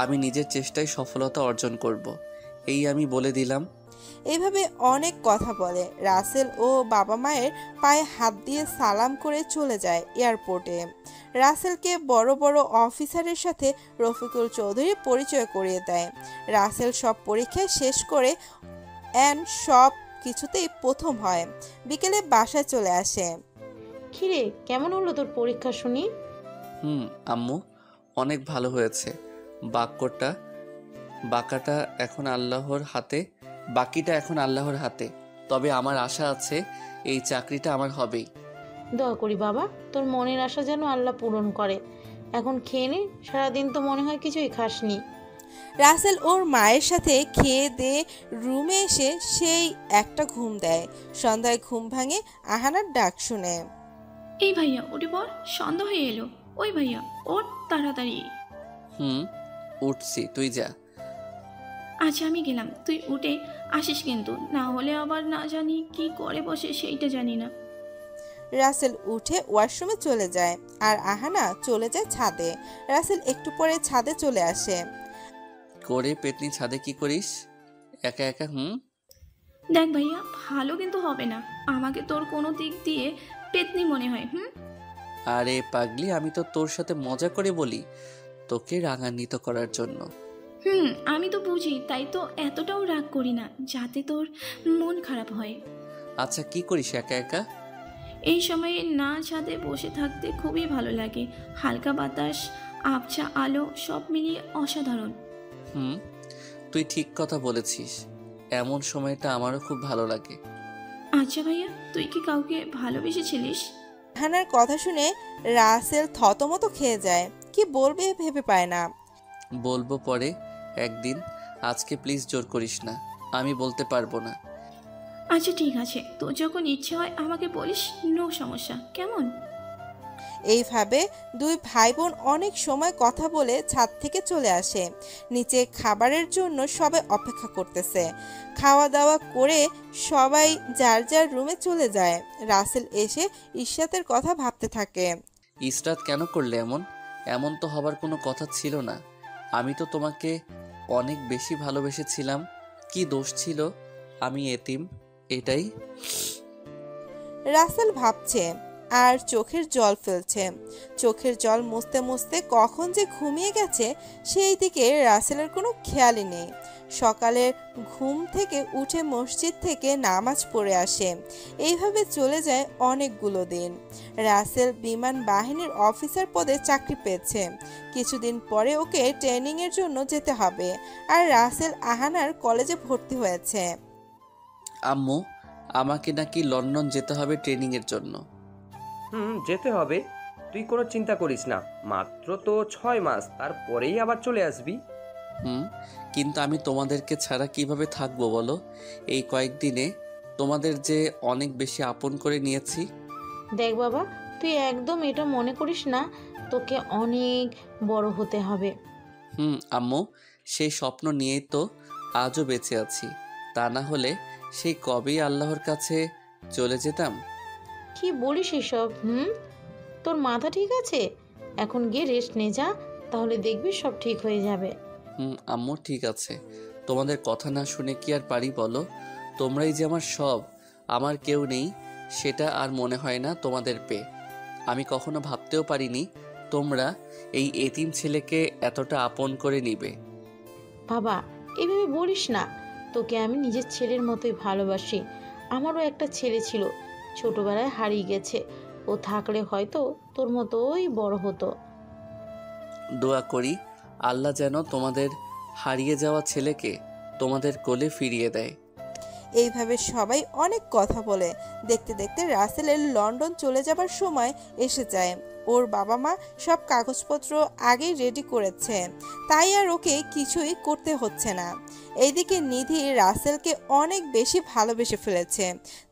Speaker 1: আমি নিজের চেষ্টায় সফলতা অর্জন করব, এই আমি বলে দিলাম।
Speaker 3: এইভাবে অনেক কথা বলে রাসেল ও বাবা মায়ের পায়ে হাত দিয়ে সালাম করে চলে যায় এয়ারপোর্টে। রাসেলকে বড় বড় অফিসারের সাথে রফিকুল চৌধুরী পরিচয় করিয়ে দেয়। রাসেল সব পরীক্ষা শেষ করে সব কিছুতেই প্রথম হয়। বিকেলে বাসায় চলে আসে।
Speaker 7: কিরে, কেমন হলো তোর পরীক্ষা শুনি?
Speaker 1: আম্মু, অনেক ভালো হয়েছে। বাকিটা এখন আল্লাহর হাতে। তবে আমার আশা আছে এই চাকরিটা আমার হবেই।
Speaker 7: দোয়া করি বাবা, তোর মনের আশা যেন আল্লাহ পূরণ করে। এখন খেয়ে নে, সারাদিন তো মনে হয় কিছুই খাসনি।
Speaker 3: রাসেল ওর মায়ের সাথে খেয়ে দিয়ে রুমে এসে সেই একটা ঘুম দেয়। সন্ধ্যায় ঘুম ভাঙে আহানার ডাক শুনে।
Speaker 2: এই ভাইয়া উঠে পড়, সন্ধ্যা হয়ে এলো। ওই ভাইয়া ওর তাড়াতাড়ি।
Speaker 1: হুম, উঠছি, তুই যা।
Speaker 2: আচ্ছা আমি গেলাম, তুই উঠে আসিস কিন্তু, না হলে আবার না জানি কি করে বসে সেইটা জানি না।
Speaker 3: রাসেল উঠে ওয়াশরুমে চলে যায় আর আহানা চলে যায় ছাদে। রাসেল একটু পরে ছাদে চলে আসে।
Speaker 1: করে পেতনি ছাদে কি করিস একা একা?
Speaker 2: দেখ ভাইয়া, ভালো কিন্তু হবে না, আমাকে তোর কোনো দিক দিয়ে পেতনি মনে হয়।
Speaker 1: আরে পাগলি, আমি তো তোর সাথে মজা করে বলি, তোকে রাগান্বিত করার জন্য।
Speaker 2: আমি তো বুঝি, তাই তো এতটাও রাগ করি না যাতে তোর মন খারাপ হয়।
Speaker 1: আচ্ছা কি করিস একা একা?
Speaker 2: এই সময়ে না ছাদে বসে থাকতে খুবই ভালো লাগে, হালকা বাতাস, আবছা আলো, সব মিলিয়ে অসাধারণ।
Speaker 1: তুই ঠিক কথা বলেছিস, এমন সময়টা আমারও খুব ভালো লাগে।
Speaker 2: আচ্ছা ভাইয়া, তুই কি কাউকে ভালোবেসেছিলিস?
Speaker 3: আহানার কথা শুনে রাসেল থতমত খেয়ে যায়, কি বলবে ভেবে পায় না।
Speaker 1: বলবো পরে একদিন, আজকে প্লিজ জোর করিস না, আমি বলতে পারবো না।
Speaker 2: আচ্ছা ঠিক আছে, তোর যখন ইচ্ছে হয় আমাকে বলিস, নো সমস্যা, কেমন?
Speaker 3: এইভাবে দুই ভাই বোন অনেক সময় কথা বলে ছাদ থেকে চলে আসে। নিচে খাবারের জন্য সবাই অপেক্ষা করতেছে। খাওয়া দাওয়া করে সবাই যার যার রুমে চলে যায়। রাসেল এসে ইশরাতের কথা ভাবতে থাকে।
Speaker 1: ইসরাত কেন করলে এমন? এমন তো হবার কোনো কথা ছিল না। আমি তো তোমাকে অনেক বেশি ভালোবেসেছিলাম, কি দোষ ছিল? আমি এতিম, এটাই।
Speaker 3: রাসেল ভাবছে আর চোখের জল ফেলছে। চোখের জল মুছতে মুছতে কখন যে ঘুমিয়ে গেছে সেই দিকে রাসেলের কোনো খেয়ালই নেই। সকালের ঘুম থেকে উঠে মসজিদ থেকে নামাজ পড়ে আসে। এইভাবে চলে যায় অনেকগুলো দিন। রাসেল বিমান বাহিনীর অফিসার পদে চাকরি পেয়েছে। কিছুদিন পরে ওকে ট্রেনিংয়ের জন্য যেতে হবে। আর রাসেল আহানার কলেজে ভর্তি হয়েছে।
Speaker 1: আম্মু, আমাকে নাকি লন্ডন যেতে হবে ট্রেনিংয়ের জন্য।
Speaker 8: যেতে হবে, তুই কোনো চিন্তা করিস না, মাত্র তো 6 মাস, তারপরেই আবার চলে আসবি।
Speaker 1: কিন্তু আমি তোমাদেরকে ছাড়া কিভাবে থাকবো বলো? এই কয়েকদিনে তোমাদের যে অনেক বেশি আপন করে নিয়েছি।
Speaker 7: দেখ বাবা, তুই একদম এটা মনে করিস না, তোকে অনেক বড় হতে হবে।
Speaker 1: আম্মু, সেই স্বপ্ন নিয়েই তো আজও বেঁচে আছি, তা না হলে সেই কবেই আল্লাহর কাছে চলে যেতাম।
Speaker 7: কি বলিস এসব? তোর মাথা ঠিক আছে? এখন গিয়ে রেস্ট নে যা, তাহলে দেখবি সব ঠিক হয়ে যাবে।
Speaker 1: আম্মু ঠিক আছে, তোমাদের কথা না শুনে কি আর পারি বলো? তোমরাই যে আমার সব, আমার কেউ নেই সেটা আর মনে হয় না তোমাদের পেয়ে। আমি কখনো ভাবতেও পারিনি তোমরা এই এতিম ছেলেকে এতটা আপন করে নিবে।
Speaker 7: বাবা, এভাবে বলিস না, তোকে আমি নিজের ছেলের মতোই ভালোবাসি। আমারও একটা ছেলে ছিল, ছোটবেলায় হারিয়ে গেছে। ও থাকলে হয়তো তোর মতোই বড় হতো।
Speaker 1: দোয়া করি আল্লাহ যেন তোমাদের হারিয়ে যাওয়া ছেলেকে তোমাদের কোলে ফিরিয়ে দেয়।
Speaker 3: এইভাবে সবাই অনেক কথা বলে। দেখতে দেখতে রাসেলের লন্ডন চলে যাবার সময় এসে যায়। ওর বাবা মা সব কাগজপত্র আগেই রেডি করেছে, তাই আর ওকে কিছুই করতে হচ্ছে না। এইদিকে নিধি রাসেলকে অনেক বেশি ভালোবেসে ফেলেছে,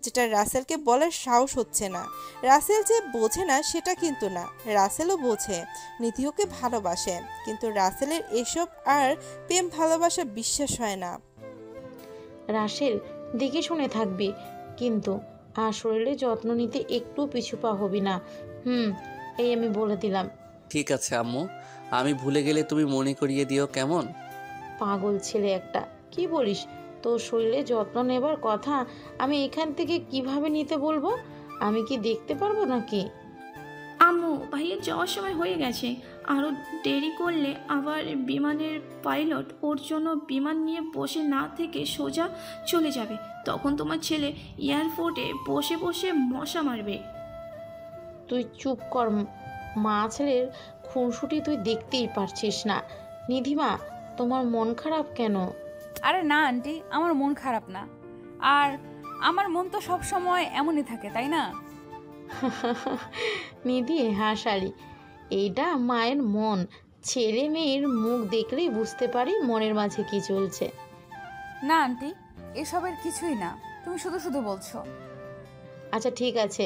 Speaker 3: যেটা রাসেলকে বলার সাহস হচ্ছে না। রাসেল যে বোঝে না সেটা কিন্তু না, রাসেলও বোঝে নিধি ওকে ভালোবাসে, কিন্তু রাসেলের এসব আর প্রেম ভালোবাসা বিশ্বাস হয় না।
Speaker 7: রাসেল, দেখে শুনে থাকবি কিন্তু, আর শরীরে যত্ন নিতে একটু পিছু পা হবি না। এই আমি বলে দিলাম।
Speaker 1: ঠিক আছে আম্মু, আমি ভুলে গেলে তুমি মনে করিয়ে দিও কেমন?
Speaker 7: পাগল ছেলে একটা, কি বলিস? তোর শরীরে যত্ন নেবার কথা আমি এখান থেকে কিভাবে নিতে বলবো? আমি কি দেখতে পারবো নাকি?
Speaker 2: আম্মু, ভাইয়ের যাওয়ার সময় হয়ে গেছে, আরও দেরি করলে আবার বিমানের পাইলট ওর জন্য বিমান নিয়ে বসে না থেকে সোজা চলে যাবে, তখন তোমার ছেলে এয়ারপোর্টে বসে বসে মশা মারবে।
Speaker 7: তুই চুপ কর, মা ছেলের খুনসুটি তুই দেখতেই পারছিস না। নিধিমা, তোমার মন খারাপ কেন?
Speaker 9: আরে না আন্টি, আমার মন খারাপ না, আর আমার মন তো সব সময় এমনই থাকে, তাই না?
Speaker 7: নিধি হাসালি, এইটা মায়ের মন। ছেলে মেয়ের মুখ দেখলেই বুঝতে পারি মনের মাঝে কি চলছে।
Speaker 9: না আন্টি, এসবের কিছুই না, তুমি শুধু শুধু বলছো।
Speaker 7: আচ্ছা ঠিক আছে।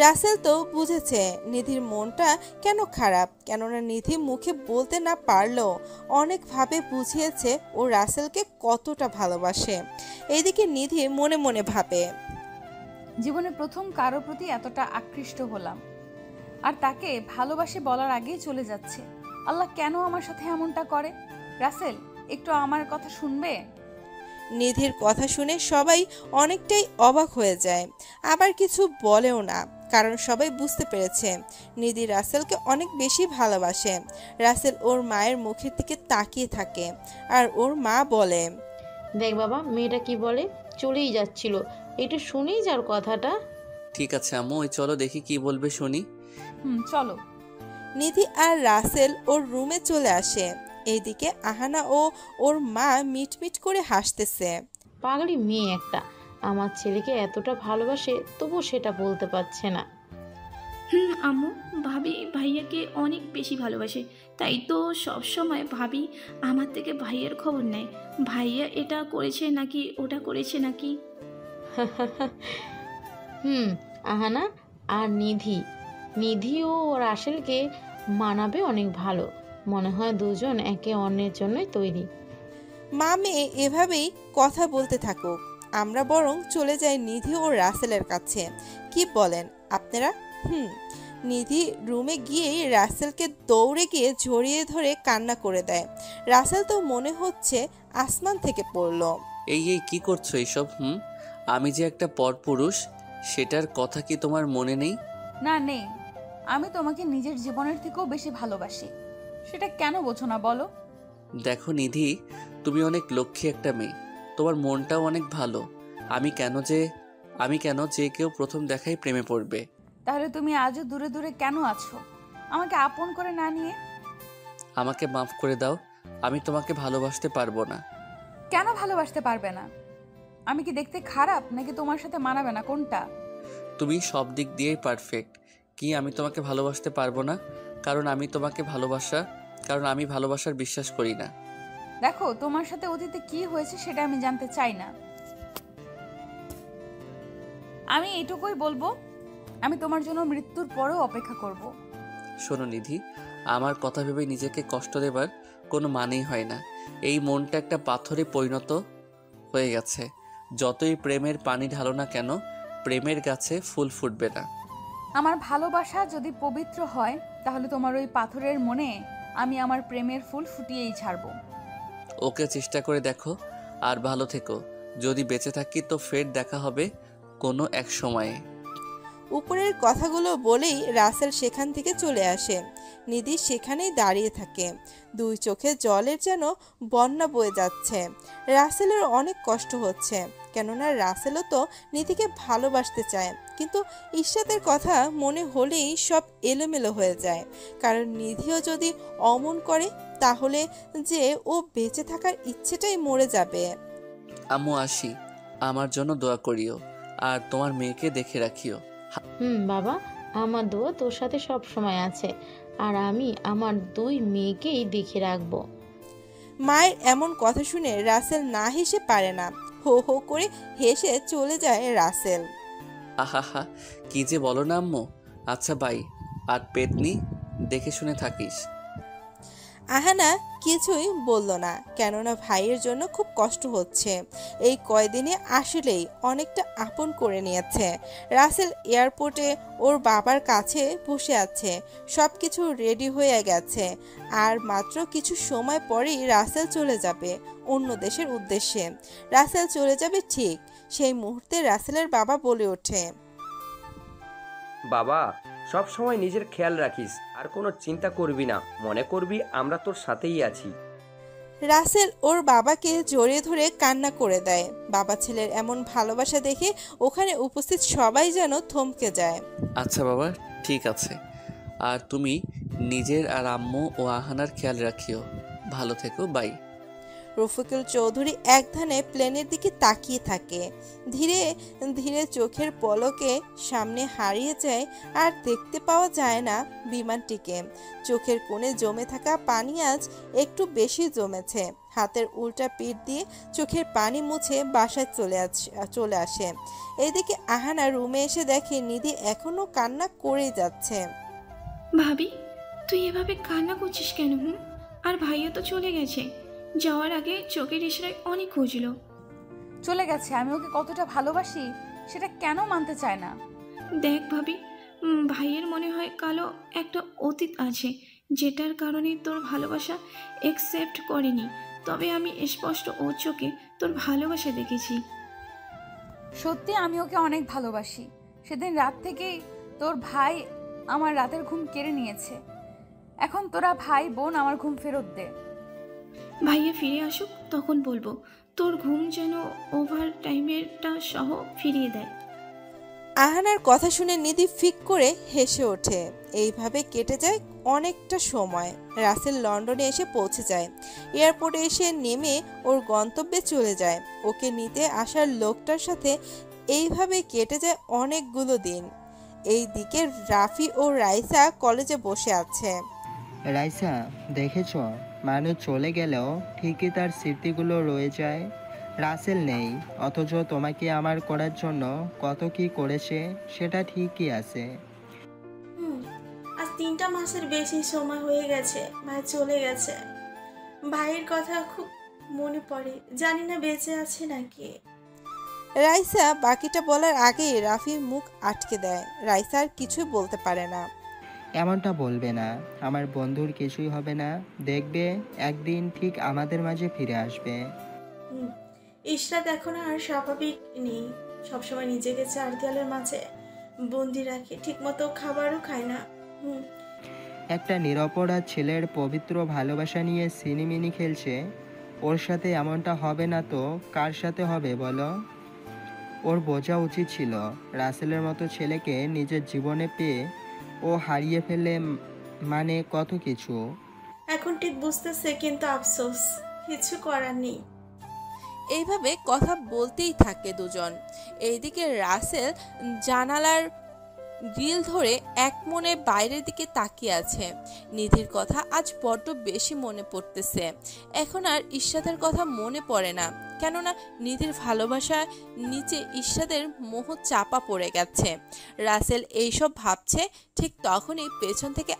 Speaker 3: রাসেল তো বুঝেছে নিধির মনটা কেন খারাপ, কেননা নিধি মুখে বলতে না পারলেও অনেকভাবে বুঝিয়েছে ও রাসেলকে কতটা ভালোবাসে। এইদিকে নিধি মনে মনে ভাবে,
Speaker 9: জীবনে প্রথম কারোর প্রতি এতটা আকৃষ্ট হলাম, আর তাকে ভালোবাসি বলার আগেই চলে যাচ্ছে। আল্লাহ কেন আমার সাথে এমনটা করে? রাসেল, একটু আমার কথা শুনবে?
Speaker 3: নিধির কথা শুনে সবাই অনেকটাই অবাক হয়ে যায়, আবার কিছু বলেও না, কারণ সবাই বুঝতে পেরেছে নিধি রাসেলকে অনেক বেশি ভালোবাসে। রাসেল ওর মায়ের মুখের দিকে তাকিয়ে থাকে, আর ওর মা বলে,
Speaker 7: দেখ বাবা, মেয়েটা কি বলে, চলেই যাচ্ছিল, একটু শুনেই যার কথাটা।
Speaker 1: ঠিক আছে আম্মু, ওই চলো দেখি কি বলবে শুনি।
Speaker 9: চলো।
Speaker 3: নিধি আর রাসেল ওর রুমে চলে আসে। এইদিকে আহানা ও ওর মা মিটমিট করে হাসতেছে।
Speaker 7: পাগলি মেয়ে একটা, আমার ছেলেকে এতটা ভালোবাসে তবু সেটা বলতে পারছে না।
Speaker 2: আম্মু, ভাবি ভাইয়াকে অনেক বেশি ভালোবাসে, তাই তো সব সময় ভাবি আমার থেকে ভাইয়ের খবর নেয়, ভাইয়া এটা করেছে নাকি ওটা করেছে নাকি।
Speaker 7: আহানা আর নিধি ও রাসেলকে মানাবে অনেক ভালো, মনে হয় দুজন একে অন্যের জন্যই তৈরি।
Speaker 3: মা মেয়ে এভাবেই কথা বলতে থাকুক, আমরা বরং চলে যাই নিধি ও রাসেলের কাছে। কি বলেন আপনারা? নিধি রুমে গিয়েই রাসেলকে দৌড়ে গিয়ে জড়িয়ে ধরে কান্না করে দেয়। রাসেল তো মনে হচ্ছে আসমান থেকে পড়লো।
Speaker 1: এই কি করছো এইসব? আমি যে একটা পরপুরুষ, সেটার কথা কি তোমার মনে নেই?
Speaker 9: না, নেই। আমি তোমাকে নিজের জীবনের থেকেও বেশি ভালোবাসি, সেটা কেন বোঝো না বলো?
Speaker 1: দেখো নিধি, তুমি অনেক লক্ষ্মী একটা মেয়ে, তোমার মনটাও অনেক ভালো। আমি কেন যে কেউ প্রথম দেখাই প্রেমে পড়বে?
Speaker 9: তাহলে তুমি আজও দূরে দূরে কেন আছো, আমাকে আপন করে না নিয়ে?
Speaker 1: আমাকে মাফ করে দাও, আমি তোমাকে ভালোবাসতে পারবো না।
Speaker 9: কেন ভালোবাসতে পারবে না? আমি কি দেখতে খারাপ নাকি তোমার সাথে মানাবে না, কোনটা?
Speaker 1: তুমি সব দিক দিয়েই পারফেক্ট। কি আমি তোমাকে ভালোবাসতে পারবো না? কারণ আমি ভালোবাসার বিশ্বাস করি না।
Speaker 9: দেখো, তোমার সাথে অতীতে কি হয়েছে সেটা আমি জানতে চাই না। আমি এটুকুই বলবো, আমি তোমার জন্য মৃত্যুর পরেও অপেক্ষা করব।
Speaker 1: শোনো নিধি, আমার কথা ভেবে নিজেকে কষ্ট দেবার কোনো মানেই হয় না। এই মনটা একটা পাথরে পরিণত হয়ে গেছে। যতই প্রেমের পানি ঢালো না কেন, প্রেমের গাছে ফুল ফুটবে না।
Speaker 9: আমার ভালোবাসা যদি পবিত্র হয়, তাহলে তোমার ওই পাথরের মনে আমি আমার প্রেমের ফুল ফুটিয়েই ছাড়বো।
Speaker 1: ওকে, চেষ্টা করে দেখো, আর ভালো থেকো। যদি বেঁচে থাকি তো ফের দেখা হবে কোনো এক সময়ে।
Speaker 3: উপরের কথাগুলো বলেই রাসেল সেখান থেকে চলে আসে। নিধি সেখানেই দাঁড়িয়ে থাকে, দুই চোখে জলের যেন বন্যা বয়ে যাচ্ছে। রাসেলের অনেক কষ্ট হচ্ছে, কেননা রাসেলও তো নিধিকে ভালোবাসতে চায়, কিন্তু ইশরাতের কথা মনে হলেই সব এলোমেলো হয়ে যায়। কারণ নিধিও যদি অমন করে, তাহলে যে ও বেঁচে থাকার ইচ্ছেটাই মরে যাবে।
Speaker 1: আম্মু আসি, আমার জন্য দোয়া করিও, আর তোমার মেয়েকে দেখে রাখিও।
Speaker 7: বাবা, আমার দোয়া তোর সাথে সব সময় আছে, আর আমি আমার দুই মেয়েকেই দেখে রাখবো।
Speaker 3: মায়ের এমন কথা শুনে রাসেল না হেসে পারে না, হো হো করে হেসে চলে যায় রাসেল।
Speaker 1: আহা, কি যে বলো না আম্মু। আচ্ছা বাই, আর পেতনি, দেখে শুনে থাকিস।
Speaker 3: আহানা কিছুই বলল না, কেননা ভাইয়ের জন্য খুব কষ্ট হচ্ছে। এই কয়দিনে আসলেই অনেকটা আপন করে নিয়েছে। রাসেল এয়ারপোর্টে ওর বাবার কাছে বসে আছে, সব কিছু রেডি হয়ে গেছে, আর মাত্র কিছু সময় পরেই রাসেল চলে যাবে অন্য দেশের উদ্দেশ্যে। রাসেল চলে যাবে ঠিক সেই মুহূর্তে রাসেলের বাবা বলে ওঠে,
Speaker 8: বাবা, সব সময় নিজের খেয়াল রাখিস, আর কোনো চিন্তা করবি না, মনে করবি আমরা তোর সাথেই আছি।
Speaker 3: রাসেল ওর বাবাকে জড়িয়ে ধরে কান্না করে দেয়। বাবা ছেলের এমন ভালোবাসা দেখে ওখানে উপস্থিত সবাই যেন থমকে যায়।
Speaker 1: আচ্ছা বাবা, ঠিক আছে। আর তুমি নিজের আর আম্মু ও আহানার খেয়াল রাখিও। ভালো থেকো, বাই।
Speaker 3: রফিকুল চৌধুরী একধানে প্লেনের দিকে তাকিয়ে থাকে। ধীরে ধীরে চোখের পলকে সামনে হারিয়ে যায়, আর দেখতে পাওয়া যায় না বিমানটিকে। চোখের কোণে জমে থাকা পানি আজ একটু বেশি জমেছে। হাতের উল্টা পিঠ দিয়ে চোখের পানি মুছে বাসায় চলে আসে। এদিকে আহানা রুমে এসে দেখে নিধি এখনো কান্না করেই যাচ্ছে।
Speaker 2: ভাবি, তুই এভাবে কান্না করছিস কেন? আর ভাইয়া তো চলে গেছে। যাওয়ার আগে চোখের ইশারায় অনেক খুঁজলো।
Speaker 9: চলে গেছে, আমি ওকে কতটা ভালোবাসি সেটা কেন মানতে চায় না?
Speaker 2: দেখ ভাবি, ভাইয়ের মনে হয় কালো একটা অতীত আছে, যেটার কারণে তোর ভালোবাসা একসেপ্ট করেনি। তবে আমি স্পষ্ট ওর চোখে তোর ভালোবাসা দেখেছি।
Speaker 9: সত্যি আমি ওকে অনেক ভালোবাসি। সেদিন রাত থেকেই তোর ভাই আমার রাতের ঘুম কেড়ে নিয়েছে। এখন তোরা ভাই বোন আমার ঘুম ফেরত দে।
Speaker 2: ভাইয়া ফিরে আসুক, তখন বলবো তোর ঘুম যেন ওভার টাইমেরটা সহ ফিরিয়ে দেয়।
Speaker 3: আহানার কথা শুনে নিধি ফিক করে হেসে ওঠে। এইভাবে কেটে যায় অনেকটা সময়। রাসেল লন্ডনে এসে পৌঁছে যায়। এয়ারপোর্টে এসে নেমে ওর গন্তব্যে চলে যায়। ওকে নিতে আসার লোকটার সাথে এইভাবে কেটে যায় অনেকগুলো দিন। এই দিকে রাফি ও রাইসা কলেজে বসে আছে।
Speaker 6: রাইসা, দেখেছ, মানুষ চলে গেলেও ঠিকই তার স্মৃতিগুলো রয়ে যায়। রাসেল নেই, অথচ তোমাকে আমার করার জন্য কত কি করেছে সেটা ঠিকই আছে।
Speaker 5: আজ 3টা মাসের বেশি সময় হয়ে গেছে ভাই চলে গেছে। ভাইয়ের কথা খুব মনে পড়ে, জানি না বেঁচে আছে নাকি।
Speaker 3: রাইসা বাকিটা বলার আগেই রাফির মুখ আটকে দেয়। রাইসা আর কিছুই বলতে পারে না।
Speaker 6: এমনটা বলবে না, আমার বন্ধুর কিছুই হবে না। দেখবে একদিন ঠিক আমাদের মাঝে ফিরে আসবে।
Speaker 5: ইশরাত এখন আর স্বাভাবিক নেই। সবসময় নিজেকে চার দেয়ালের মাঝে বন্দি রাখে, ঠিক মতো খাবারও খায় না।
Speaker 6: একটা নিরপরাধ ছেলের পবিত্র ভালোবাসা নিয়ে সিনিমিনি খেলছে। ওর সাথে এমনটা হবে না তো কার সাথে হবে বলো? ওর বোঝা উচিত ছিল রাসেলের মতো ছেলেকে নিজের জীবনে পেয়ে ও হারিয়ে ফেলে মানে কত কিছু।
Speaker 5: এখন ঠিক বুঝতেছে, কিন্তু আফসোস, কিছু করার নেই।
Speaker 3: এইভাবে কথা বলতেই থাকে দুজন। এইদিকে রাসেল জানালার গ্রিল ধরে এক মনে বাইরের দিকে তাকিয়ে আছে। নিধির কথা আজ বড্ড বেশি মনে পড়তেছে। এখন আর ইশরাতের কথা মনে পড়ে না, কেননা নিধির ভালোবাসার নিচে ইশরাতের মোহ চাপা পড়ে গেছে। রাসেল এইসব ভাবছে, ঠিক তখনই পেছন থেকে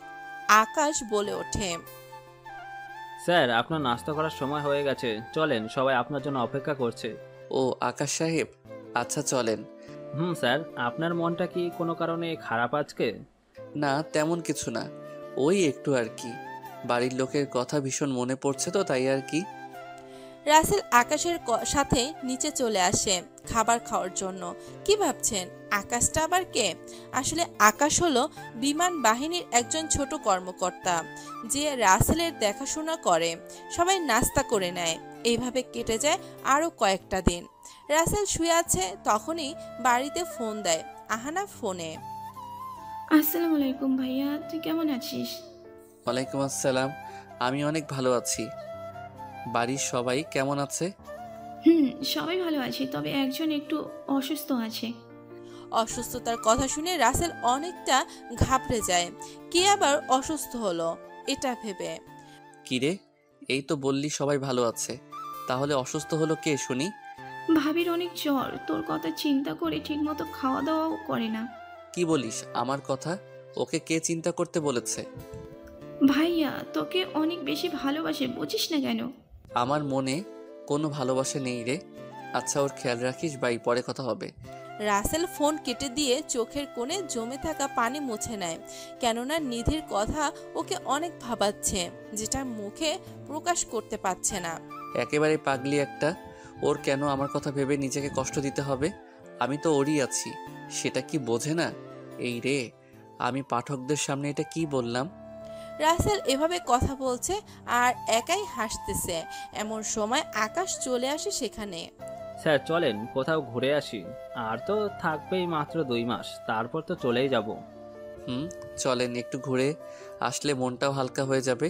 Speaker 3: আকাশ বলে ওঠে,
Speaker 10: স্যার, আপনার নাস্তা করার সময় হয়ে গেছে, চলেন, সবাই আপনার জন্য অপেক্ষা করছে।
Speaker 1: ও আকাশ সাহেব, আচ্ছা চলেন।
Speaker 10: স্যার, আপনার মনটা কি কোনো কারণে খারাপ আজকে?
Speaker 1: না, তেমন কিছু না, ওই একটু আর কি। বাড়ির লোকের কথা ভীষণ মনে পড়ছে তো, তাই আর কি।
Speaker 3: রাসেল আকাশের সাথে নিচে চলে আসে খাবার খাওয়ার জন্য। কি ভাবছেন, আকাশটা আবার কে? আসলে আকাশ হলো বিমান বাহিনীর একজন ছোট কর্মকর্তা, যে রাসেলের দেখাশোনা করে। সবাই নাস্তা করে নেয়। এইভাবে কেটে যায় আরও কয়েকটা দিন। রাসেল শুয়ে আছে, তখনই বাড়িতে ফোন দেয় আহানা ফোনে।
Speaker 2: আসসালামু আলাইকুম ভাইয়া, তুই কেমন আছিস?
Speaker 1: ওয়ালাইকুম আসসালাম, আমি অনেক ভালো আছি। বাড়ির সবাই কেমন আছে?
Speaker 2: সবাই ভালো আছে, তবে একজন একটু অসুস্থ আছে।
Speaker 3: অসুস্থতার কথা শুনে রাসেল অনেকটা ঘাবড়ে যায়। কে আবার অসুস্থ হলো এটা ভেবে।
Speaker 1: কিরে, এই তো বললি সবাই ভালো আছে, তাহলে অসুস্থ হলো কে শুনি?
Speaker 2: ভাবির অনেক জ্বর, তোর কথা চিন্তা করে ঠিকমতো খাওয়া দাওয়াও করে না।
Speaker 1: কি বলিস আমার কথা? ওকে কে চিন্তা করতে বলেছে?
Speaker 2: ভাইয়া তোকে অনেক বেশি ভালোবাসে, বুঝিস না কেন?
Speaker 1: আমার মনে কোনো ভালোবাসা নেই রে। আচ্ছা, ওর খেয়াল রাখিস, বাই, পরে কথা হবে।
Speaker 3: রাসেল ফোন কেটে দিয়ে চোখের কোণে জমে থাকা পানি মুছে নেয়, কেননা নিধির কথা ওকে অনেক ভাবাচ্ছে, যেটা মুখে প্রকাশ করতে পারছে না।
Speaker 1: একেবারে পাগলি একটা। ওর কেন আমার কথা ভেবে নিজেকে কষ্ট দিতে হবে? আমি তো ওরই আছি, সেটা কি বোঝে না? এই রে, আমি পাঠকদের সামনে এটা কি বললাম?
Speaker 3: রাসেল এভাবে কথা বলছে আর একাই হাসতেছে। এমন সময় আকাশ চলে আসে সেখানে।
Speaker 10: স্যার, চলেন কোথাও ঘুরে আসি। আর তো থাকবেই মাত্র 2 মাস, তারপর তো চলেই যাব।
Speaker 1: চলেন, একটু ঘুরে আসলে মনটাও হালকা হয়ে যাবে,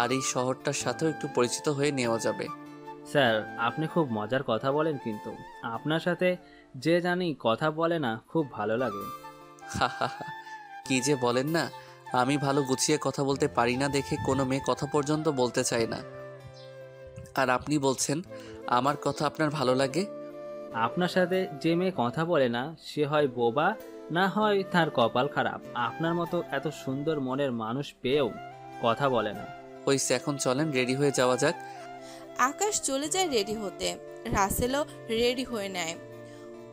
Speaker 1: আর এই শহরটার সাথেও একটু পরিচিত হয়ে নেওয়া যাবে।
Speaker 10: স্যার, আপনি খুব মজার কথা বলেন, কিন্তু আপনার সাথে যে জানি কথা বলে না, খুব ভালো লাগে।
Speaker 1: হা হা হা, কি যে বলেন না, আমি ভালো গুছিয়ে কথা বলতে পারি না দেখে কোনো মেয়ে কথা পর্যন্ত বলতে চায় না। আর আপনি বলছেন আমার কথা আপনার ভালো লাগে?
Speaker 10: আপনার সাথে যে মেয়ে কথা বলে না, সে হয় বোবা, না হয় তার কপাল খারাপ। আপনার মতো এত সুন্দর মনের মানুষ পেয়েও কথা বলে না।
Speaker 1: হইছে, এখন চলেন রেডি হয়ে যাওয়া যাক।
Speaker 3: আকাশ চলে যায় রেডি হতে। রাসেলও রেডি হয়ে নেয়।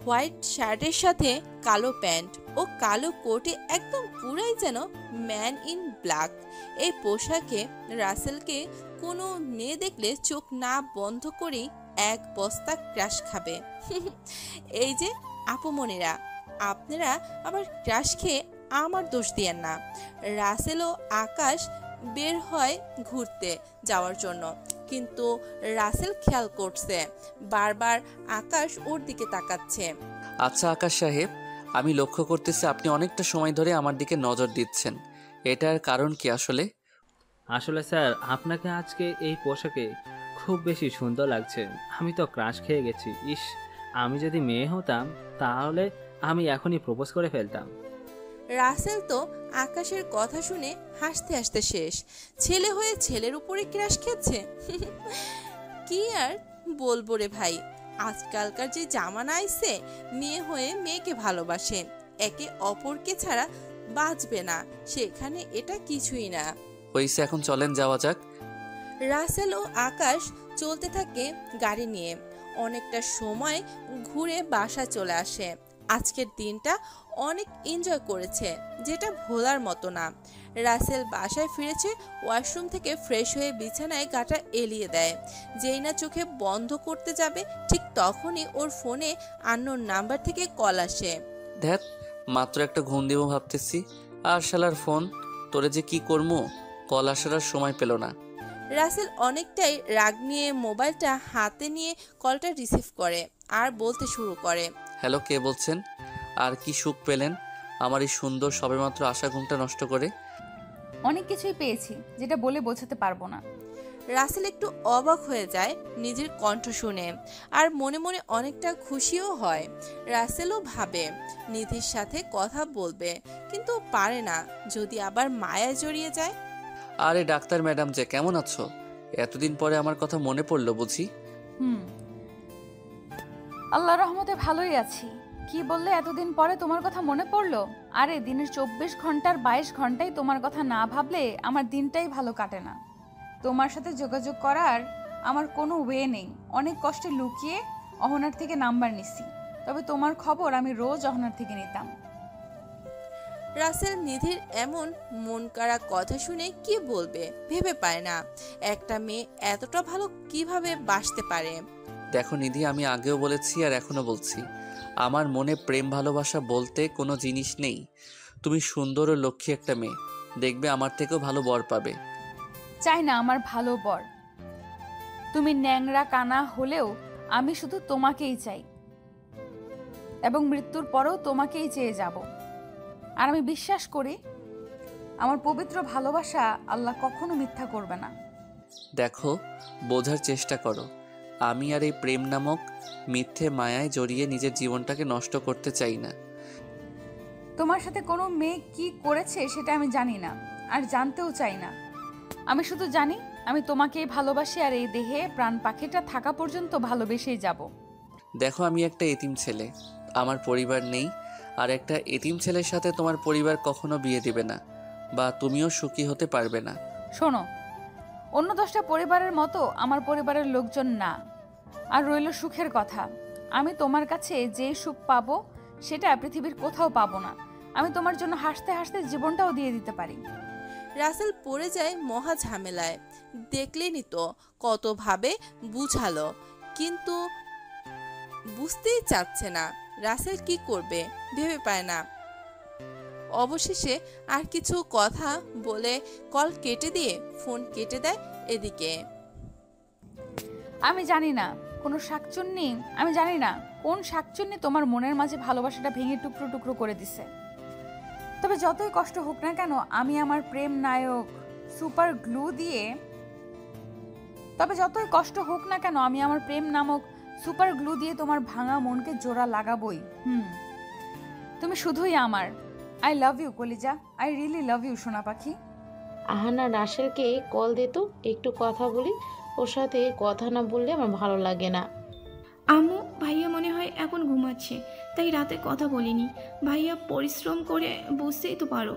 Speaker 3: হোয়াইট শার্টের সাথে কালো প্যান্ট ও কালো কোটে একদম পুরাই যেন ম্যান ইন ব্ল্যাক। এই পোশাকে রাসেলকে কোনো মেয়ে দেখলে চোখ না বন্ধ করেই এক বস্তা ক্রাশ খাবে। এই যে আপুমনিরা, আপনারা আবার ক্রাশ খেয়ে আমার দোষ দিয়েন না। রাসেল ও আকাশ বের হয় ঘুরতে যাওয়ার জন্য, কিন্তু রাসেল খেয়াল করছে বারবার আকাশ ওর দিকে তাকাচ্ছে।
Speaker 1: আচ্ছা আকাশ সাহেব, আমি লক্ষ্য করতেছি আপনি অনেকটা সময় ধরে আমার দিকে নজর দিচ্ছেন। এটার কারণ কি আসলে?
Speaker 10: আসলে স্যার, আপনাকে আজকে এই পোশাকে খুব বেশি সুন্দর লাগছে। আমি তো ক্রাশ খেয়ে গেছি। ইস, আমি যদি মেয়ে হতাম তাহলে আমি এখনই প্রপোজ করে ফেলতাম।
Speaker 3: রাসেল তো আকাশের কথা শুনে হাসতে হাসতে শেষ। ছেলে হয়ে ছেলের উপরে ক্রাশ খেচ্ছে। কি আর বলবো রে ভাই, আজকালকার যে জামানা আইছে, মেয়ে হয়ে মেয়েকে ভালোবাসে, একে অপরকে ছাড়া বাঁচবে না, সেখানে এটা কিছুই না।
Speaker 1: হইছে, এখন চলেন যাওয়া যাক।
Speaker 3: রাসেল ও আকাশ চলতে থাকে গাড়ি নিয়ে। অনেকটা সময় ঘুরে বাসা চলে আসে। আজকের দিনটা অনেক এনজয় করেছে, যেটা ভোলার মতো না। রাসেল বাসায় ফিরেছে, ওয়াশরুম থেকে ফ্রেশ হয়ে বিছানায় গাটা এলিয়ে দেয়। যেই না চোখে বন্ধ করতে যাবে, ঠিক তখনই ওর ফোনে আননোন নাম্বার থেকে কল আসে।
Speaker 1: ধ্যাত, মাত্র একটা ঘুম দিব ভাবতেছি, আর শালার ফোন। তোরে যে কি করবো, কল আসার আর সময় পেল না।
Speaker 3: রাসেল অনেকটাই রাগ নিয়ে মোবাইলটা হাতে নিয়ে কলটা রিসিভ করে আর বলতে শুরু করে,
Speaker 1: হ্যালো, কে বলছেন? আর কি সুখ পেলেন আমার এই সুন্দর সবেমাত্র আশা ঘুমটা নষ্ট করে?
Speaker 9: অনেক কিছুই পেয়েছি, যেটা বলে বোঝাতে পারবো না।
Speaker 3: রাসেল একটু অবাক হয়ে যায় নিজের কণ্ঠ শুনে, আর মনে মনে অনেকটা খুশিও হয়। রাসেলও ভাবে নিধির সাথে কথা বলবে, কিন্তু পারে না, যদি আবার মায়া জড়িয়ে যায়।
Speaker 1: আরে ডাক্তার ম্যাডাম যে, কেমন আছো? এতদিন পরে আমার কথা মনে পড়লো বুঝি?
Speaker 9: আল্লাহ রহমতে ভালোই আছি। কি বললে এতদিন পরে তোমার কথা মনে পড়লো? আরে দিনের 24 ঘন্টার 22 ঘন্টাই তোমার কথা না ভাবলে আমার দিনটাই ভালো কাটে না। তোমার সাথে যোগাযোগ করার আমার কোনো ওয়ে নেই। অনেক কষ্টে লুকিয়ে অহনার থেকে নাম্বার নিছি, তবে তোমার খবর আমি রোজ অহনার থেকে নিতাম।
Speaker 3: রাসেল নিধির এমন মন কাড়া কথা শুনে কি বলবে ভেবে পায় না। একটা মেয়ে এতটা ভালো কিভাবে বাসতে পারে।
Speaker 1: দেখো নিধি, আমি আগেও বলেছি আর এখনো বলছি, আমার মনে প্রেম ভালোবাসা বলতে কোনো জিনিস নেই। তুমি সুন্দর ও লক্ষ্মী একটা মেয়ে, দেখবে আমার থেকেও ভালো বর পাবে।
Speaker 9: চাই না আমার ভালো বর, তুমি ন্যাংরা কানা হলেও আমি শুধু তোমাকেই চাই, এবং মৃত্যুর পরেও তোমাকেই চেয়ে যাব। আর আমি বিশ্বাস করি আমার পবিত্র ভালোবাসা আল্লাহ কখনো মিথ্যা করবে না।
Speaker 1: দেখো, বোঝার চেষ্টা করো, আমি আর এই প্রেম নামক মিথ্যে মায়ায় জড়িয়ে নিজের জীবনটাকে নষ্ট করতে চাই না।
Speaker 9: তোমার সাথে কোনো মেয়ে কি করেছে সেটা আমি জানি না, আর জানতেও চাই না। আমি শুধু জানি আমি তোমাকেই ভালোবাসি, আর এই দেহে প্রাণ পাখিটা থাকা পর্যন্ত ভালোবেসেই যাব।
Speaker 1: দেখো, আমি একটা এতিম ছেলে, আমার পরিবার নেই, আর একটা এতিম ছেলের সাথে তোমার পরিবার কখনো বিয়ে দিবে না, বা তুমিও সুখী হতে পারবে না।
Speaker 9: শোনো, অন্য 10টা পরিবারের মতো আমার পরিবারের লোকজন না। আর রইল সুখের কথা, আমি তোমার কাছে যে সুখ পাবো সেটা পৃথিবীর কোথাও পাবো না। আমি তোমার জন্য হাসতে হাসতে জীবনটাও দিয়ে দিতে পারি।
Speaker 3: রাসেল পড়ে যায় মহা ঝামেলায়। দেখলেনি তো কতভাবে বুঝালো, কিন্তু বুঝতেই চাচ্ছে না রাসেল কি করবে, ভেবে পায় না। অবশেষে আর কিছু কথা বলে কল কেটে দিয়ে ফোন কেটে দেয়। এদিকে
Speaker 9: আমি জানি না কোন শাকচুন্নি তোমার মনের মাঝে ভালোবাসাটা ভেঙে টুকরো টুকরো করে দিছে। তবে যতই কষ্ট হোক না কেন, আমি আমার প্রেম নায়ক সুপার গ্লু দিয়ে তবে যতই কষ্ট হোক না কেন আমি আমার প্রেম নামক সুপার গ্লু দিয়ে তোমার ভাঙা মনকে জোড়া লাগাবই। তুমি শুধুই আমার। আই লাভ ইউ কলিজা, আই রিয়েলি লাভ ইউ সোনা পাখি।
Speaker 7: আহানা রাসেলকে কল দিত, একটু কথা বলি। ওর সাথে কথা না বললে আমার ভালো লাগে না।
Speaker 2: আম্মু, ভাইয়া মনে হয় এখন ঘুমাচ্ছে, তাই রাতে কথা বলিনি। ভাইয়া পরিশ্রম করে, বুঝতেই তো পারো।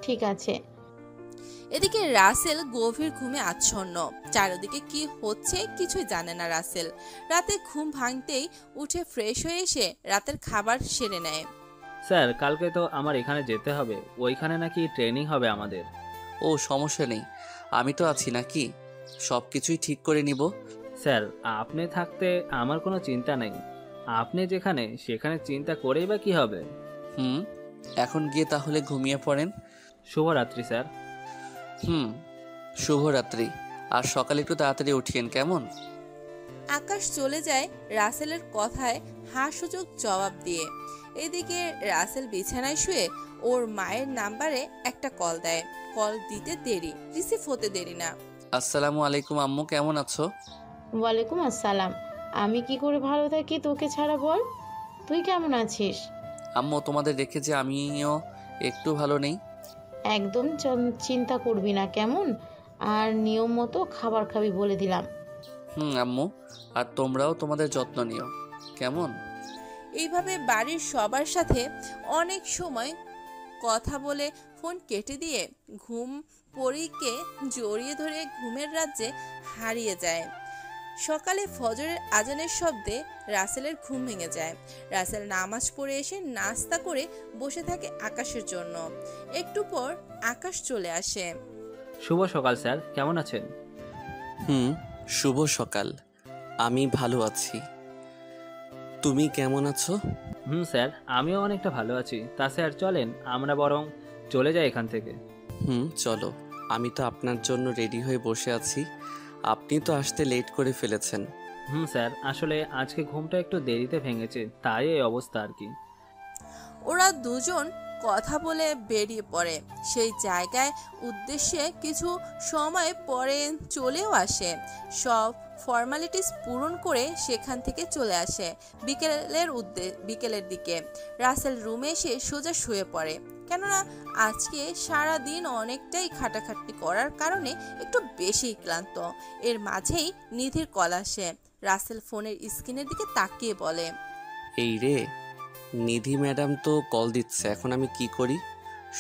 Speaker 7: ঠিক আছে।
Speaker 3: এদিকে রাসেল গভীর ঘুমে আচ্ছন্ন। চারিদিকে কি হচ্ছে কিছুই জানে না রাসেল। রাতে ঘুম ভাঙতেই উঠে ফ্রেশ হয়ে এসে রাতের খাবার সেরে নেয়।
Speaker 10: স্যার, কালকে তো আমার এখানে যেতে হবে, ওইখানে নাকি ট্রেনিং হবে আমাদের।
Speaker 1: ও সমস্যা নেই, আমি তো আছি নাকি, সব কিছুই ঠিক করে নিব।
Speaker 10: স্যার, আপনি থাকতে আমার কোনো চিন্তা নেই। আপনি যেখানে সেখানে চিন্তা করেই বা কি হবে।
Speaker 1: এখন গিয়ে তাহলে ঘুমিয়ে পড়েন।
Speaker 10: শুভরাত্রি স্যার।
Speaker 1: শুভরাত্রি। আর সকালে একটু তাড়াতাড়ি উঠিয়েন কেমন।
Speaker 3: আকাশ চলে যায় রাসেলের কথায় হাস্যযোগ জবাব দিয়ে। এদিকে রাসেল বিছানায় শুয়ে ওর মায়ের নাম্বারে একটা কল দেয়। কল দিতে দেরি, রিসিভ হতে দেরি না।
Speaker 1: আসসালামু আলাইকুম আম্মু, কেমন আছো?
Speaker 7: ওয়ালাইকুম আসসালাম। আমি কি করে ভালো থাকি তোকে ছাড়া, বল। তুই কেমন আছিস?
Speaker 1: আম্মু, তোমাদের রেখে যে আমিও একটু ভালো নেই।
Speaker 7: একদম চিন্তা করবি না কেমন, আর নিয়ম মতো খাবার খাবি বলে দিলাম।
Speaker 1: আম্মু, আর তোমরাও তোমাদের যত্ন নিও কেমন।
Speaker 3: এইভাবে বাড়ির সবার সাথে অনেক সময় কথা বলে ফোন কেটে দিয়ে ঘুম পরীকে জড়িয়ে ধরে ঘুমের রাজ্যে হারিয়ে যায়। সকালে ফজরের আজানের শব্দে রাসেলের ঘুম ভেঙে যায়। রাসেল নামাজ পড়ে এসে নাস্তা করে বসে থাকে আকাশের জন্য। একটু পর আকাশ চলে আসে।
Speaker 10: শুভ সকাল স্যার, কেমন আছেন?
Speaker 1: শুভ সকাল। আমি ভালো আছি, তুমি কেমন আছো?
Speaker 10: স্যার, আমিও অনেকটা ভালো আছি। তা স্যার চলেন আমরা বরং চলে যাই এখান থেকে।
Speaker 1: চলো, আমি তো আপনার জন্য রেডি হয়ে বসে আছি। আপনি তো আসতে লেট করে ফেলেছেন।
Speaker 10: স্যার, আসলে আজকে ঘুমটা একটু দেরিতে ভেঙেছে, তাই এই অবস্থা আর কি।
Speaker 3: ওরা দুজন কথা বলে বেরিয়ে পড়ে। সেই জায়গায় উদ্দেশ্যে কিছু সময় পরে চলেও আসে। সব ফর্মালিটিস পূরণ করে সেখান থেকে চলে আসে। বিকেলের দিকে রাসেল রুমে এসে সোজা শুয়ে পড়ে। কেননা আজকে সারা দিন অনেকটাই খাটাখাটনি করার কারণে একটু বেশি ক্লান্ত। এর মাঝেই নিধির কল আসে। রাসেল ফোনের স্ক্রিনের দিকে তাকিয়ে বলে,
Speaker 1: এই রে, নিধি ম্যাডাম তো কল দিচ্ছে। এখন আমি কি করি?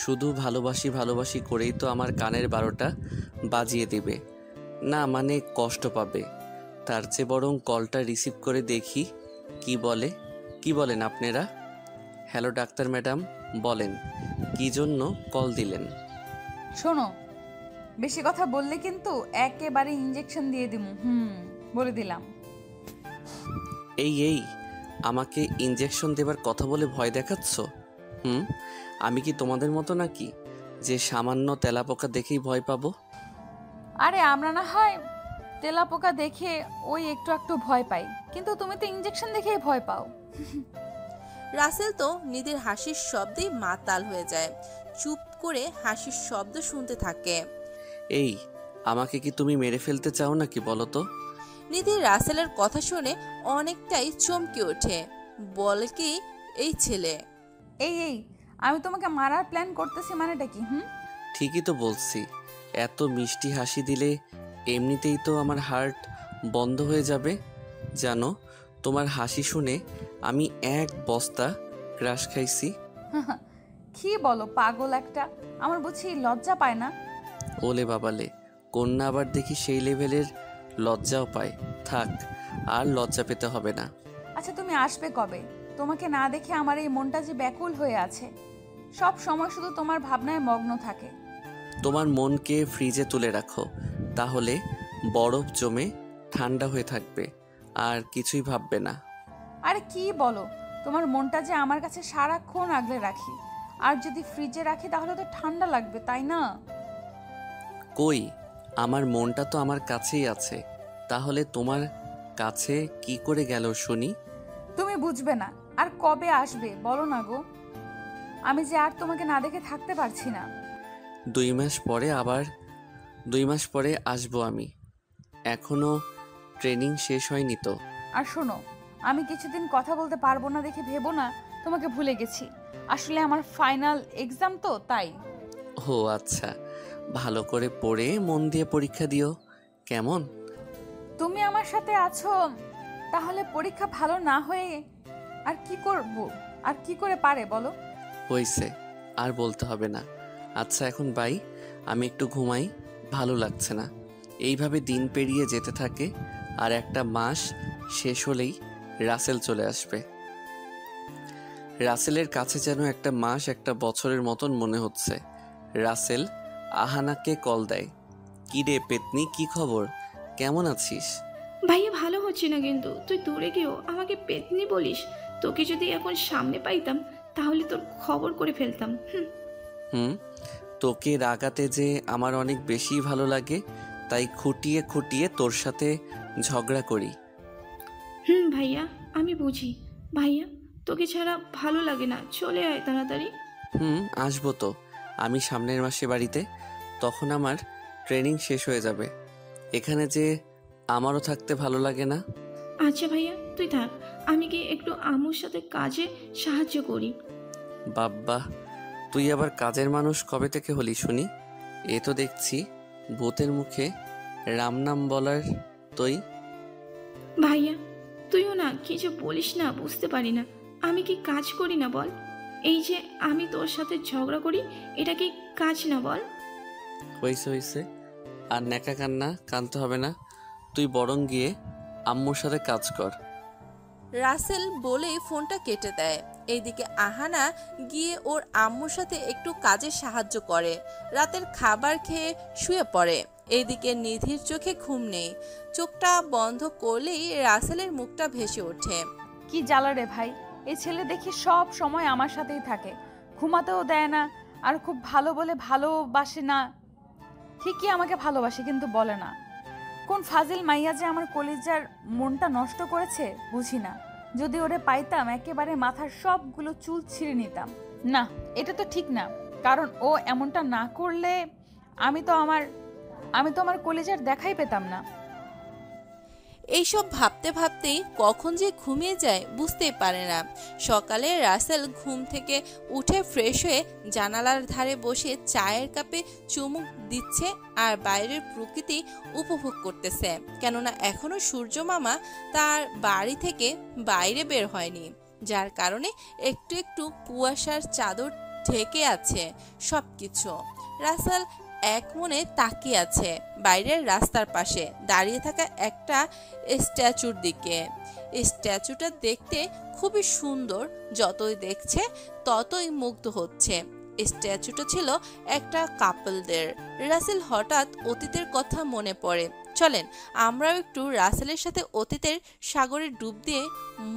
Speaker 1: শুধু ভালোবাসি ভালোবাসি করেই তো আমার কানের 12টা বাজিয়ে দিবে না, মানে কষ্ট পাবে। তার চেয়ে বরং কলটা রিসিভ করে দেখি কি বলেন আপনারা। হ্যালো ডাক্তার ম্যাডাম, বলেন কি জন্য কল দিলেন?
Speaker 9: শোনো, বেশি কথা বললে কিন্তু একেবারে ইঞ্জেকশন দিয়ে দিমু। বলে দিলাম।
Speaker 1: এই আমাকে ইঞ্জেকশন দেবার কথা বলে ভয় দেখাচ্ছ? আমি কি তোমাদের মতো নাকি যে সামান্য তেলাপোকা দেখেই ভয় পাবো?
Speaker 9: আরে আমরা না হয় তেলাপোকা দেখে ওই একটু ভয় পাই, কিন্তু তুমি তো ইঞ্জেকশন দেখেই ভয় পাও।
Speaker 3: রাসেল তো নিধির হাসির শব্দেই মাতাল হয়ে যায়। চুপ করে হাসির শব্দ শুনতে থাকে।
Speaker 1: এই, আমাকে কি তুমি মেরে ফেলতে চাও নাকি বলো তো?
Speaker 3: নিধি রাসেলের কথা শুনে অনেকটাই চমকে ওঠে। বলে কি এই ছেলে?
Speaker 9: এই আমি তোমাকে মারার প্ল্যান করতেছি মানেটা কি?
Speaker 1: ঠিকই তো বলছি। এত মিষ্টি হাসি দিলে এমনিতেই তো আমার হার্ট বন্ধ হয়ে যাবে। জানো, তোমার হাসি শুনে আমি 1 বস্তা ক্রাশ খাইছি।
Speaker 9: কি বলো পাগল একটা, আমার বুঝি লজ্জা পায় না?
Speaker 1: ওলে বাবালে, কন্যা আবার দেখি সেই লেভেলের লজ্জাও পায়। থাক, আর লজ্জা পেতে হবে না।
Speaker 9: আচ্ছা তুমি আসবে কবে? তোমাকে না দেখে আমার এই মনটা যে ব্যাকুল হয়ে আছে, সব সময় শুধু তোমার ভাবনায় মগ্ন থাকে।
Speaker 1: তোমার মনকে ফ্রিজে তুলে রাখো, তাহলে বরফ জমে ঠান্ডা হয়ে থাকবে, আর কিছুই ভাববে না।
Speaker 9: আরে কি বলো, তোমার মনটা যে আমার কাছে সারাক্ষণ আগলে রাখি, আর যদি ফ্রিজে রাখি তাহলে তো ঠান্ডা লাগবে, তাই না?
Speaker 1: কই, আমার মনটা তো আমার কাছেই আছে, তাহলে তোমার কাছে কি করে গেল শুনি?
Speaker 9: তুমি বুঝবে না। আর কবে আসবে বলো না গো, আমি যে আর তোমাকে না দেখে থাকতে পারছি না।
Speaker 1: 2 মাস পরে আবার 2 মাস পরে আসবো আমি। এখনো ট্রেনিং শেষ হয়নি তো।
Speaker 9: আর শোনো, আমি কিছুদিন কথা বলতে পারবো না দেখে ভেবো না তোমাকে ভুলে গেছি। আসলে আমার ফাইনাল এক্সাম তো, তাই।
Speaker 1: ও আচ্ছা, ভালো করে পড়ে মন দিয়ে পরীক্ষা দিও, কেমন?
Speaker 9: তুমি আমার সাথে আছো, তাহলে পরীক্ষা ভালো না হয়ে আর কি করব? আর কি করে পারে বলো?
Speaker 1: হইছে, আর বলতে হবে না। আচ্ছা এখন বাই, আমি একটু ঘুমাই, ভালো লাগছে না। এইভাবে দিন পেরিয়ে যেতে থাকে, আর একটা মাস শেষ হলেই রাসেল চলে আসবে। রাসেলের কাছে যেন একটা মাস একটা বছরের মতন মনে হচ্ছে। রাসেল আহানাকে কল দেয়। কি রে পেতনি, কি খবর, কেমন আছিস?
Speaker 2: ভাইয়া ভালো হচ্ছে না, কিন্তু তুই দূরে গিয়েও আমাকে পেতনি বলিস। তোকে যদি এখন সামনে পাইতাম তাহলে তোর খবর করে ফেলতাম।
Speaker 1: হুম, তোকে রাগাতে যে আমার অনেক বেশি ভালো লাগে, তাই খুঁটিয়ে খুঁটিয়ে তোর সাথে ঝগড়া করি।
Speaker 2: ভাইয়া আমি বুঝি। ভাইয়া তোকে ছাড়া ভালো লাগে না, চলে আয় তাড়াতাড়ি।
Speaker 1: আসবো তো, আমি সামনের মাসে বাড়িতে। তখন আমার ট্রেনিং শেষ হয়ে যাবে। এখানে যে আমারও থাকতে ভালো লাগে না।
Speaker 2: আচ্ছা ভাইয়া তুই থাক, আমি কি একটু আম্মুর সাথে কাজে সাহায্য করি।
Speaker 1: বাব্বা, তুই আবার কাজের মানুষ কবে থেকে হলি শুনি? এ তো দেখছি ভূতের মুখে রাম নাম বলার তুই।
Speaker 2: ভাইয়া তুইও না কি যে বলিস না, বুঝতে পারি না। আমি কি কাজ করি না বল? এই যে আমি তোর সাথে ঝগড়া করি, এটা কি কাজ না বল?
Speaker 1: হয়েছে হয়েছে, আর ন্যাকা কান্না কানতে হবে না। তুই বরং গিয়ে আম্মুর সাথে কাজ কর।
Speaker 3: রাসেল বলেই ফোনটা কেটে দেয়। এইদিকে আহানা গিয়ে ওর আম্মুর সাথে একটু কাজে সাহায্য করে। রাতের খাবার খেয়ে শুয়ে পড়ে। এইদিকে নিধির চোখে ঘুম নেই। চোখটা বন্ধ করলেই রাসেলের মুখটা ভেসে ওঠে।
Speaker 9: কি জ্বালা রে ভাই, এই ছেলে দেখি সব সময় আমার সাথেই থাকে, ঘুমাতেও দেয় না, আর খুব ভালো বলে ভালোবাসে না। ঠিকই আমাকে ভালোবাসে কিন্তু বলে না। কোন ফাজিল মাইয়া যে আমার কলিজার মনটা নষ্ট করেছে বুঝি না। যদি ওরে পাইতাম একেবারে মাথার সবগুলো চুল ছিঁড়ে নিতাম। না, এটা তো ঠিক না, কারণ ও এমনটা না করলে আমি তো আমার কলিজার দেখাই পেতাম না।
Speaker 3: এইসব ভাবতে ভাবতেই কখন যে ঘুমিয়ে যায় বুঝতেই পারে না। সকালে রাসেল ঘুম থেকে উঠে ফ্রেশ হয়ে জানালার ধারে বসে চায়ের কাপে চুমুক দিচ্ছে আর বাইরের প্রকৃতি উপভোগ করতেছে। কেননা এখনো সূর্য মামা তার বাড়ি থেকে বাইরে বের হয়নি, যার কারণে একটু একটু কুয়াশার চাদর ঢেকে আছে সবকিছু। রাসেল এক মনে তাকিয়ে আছে বাইরের রাস্তার পাশে দাঁড়িয়ে থাকা একটা স্ট্যাচুর দিকে। স্ট্যাচুটা দেখতে খুবই সুন্দর, যতই দেখছে ততই মুগ্ধ হচ্ছে। স্ট্যাচুটা ছিল একটা কাপলদের। রাসেল হঠাৎ অতীতের কথা মনে পড়ে। চলেন আমরাও একটু রাসেলের সাথে অতীতের সাগরে ডুব দিয়ে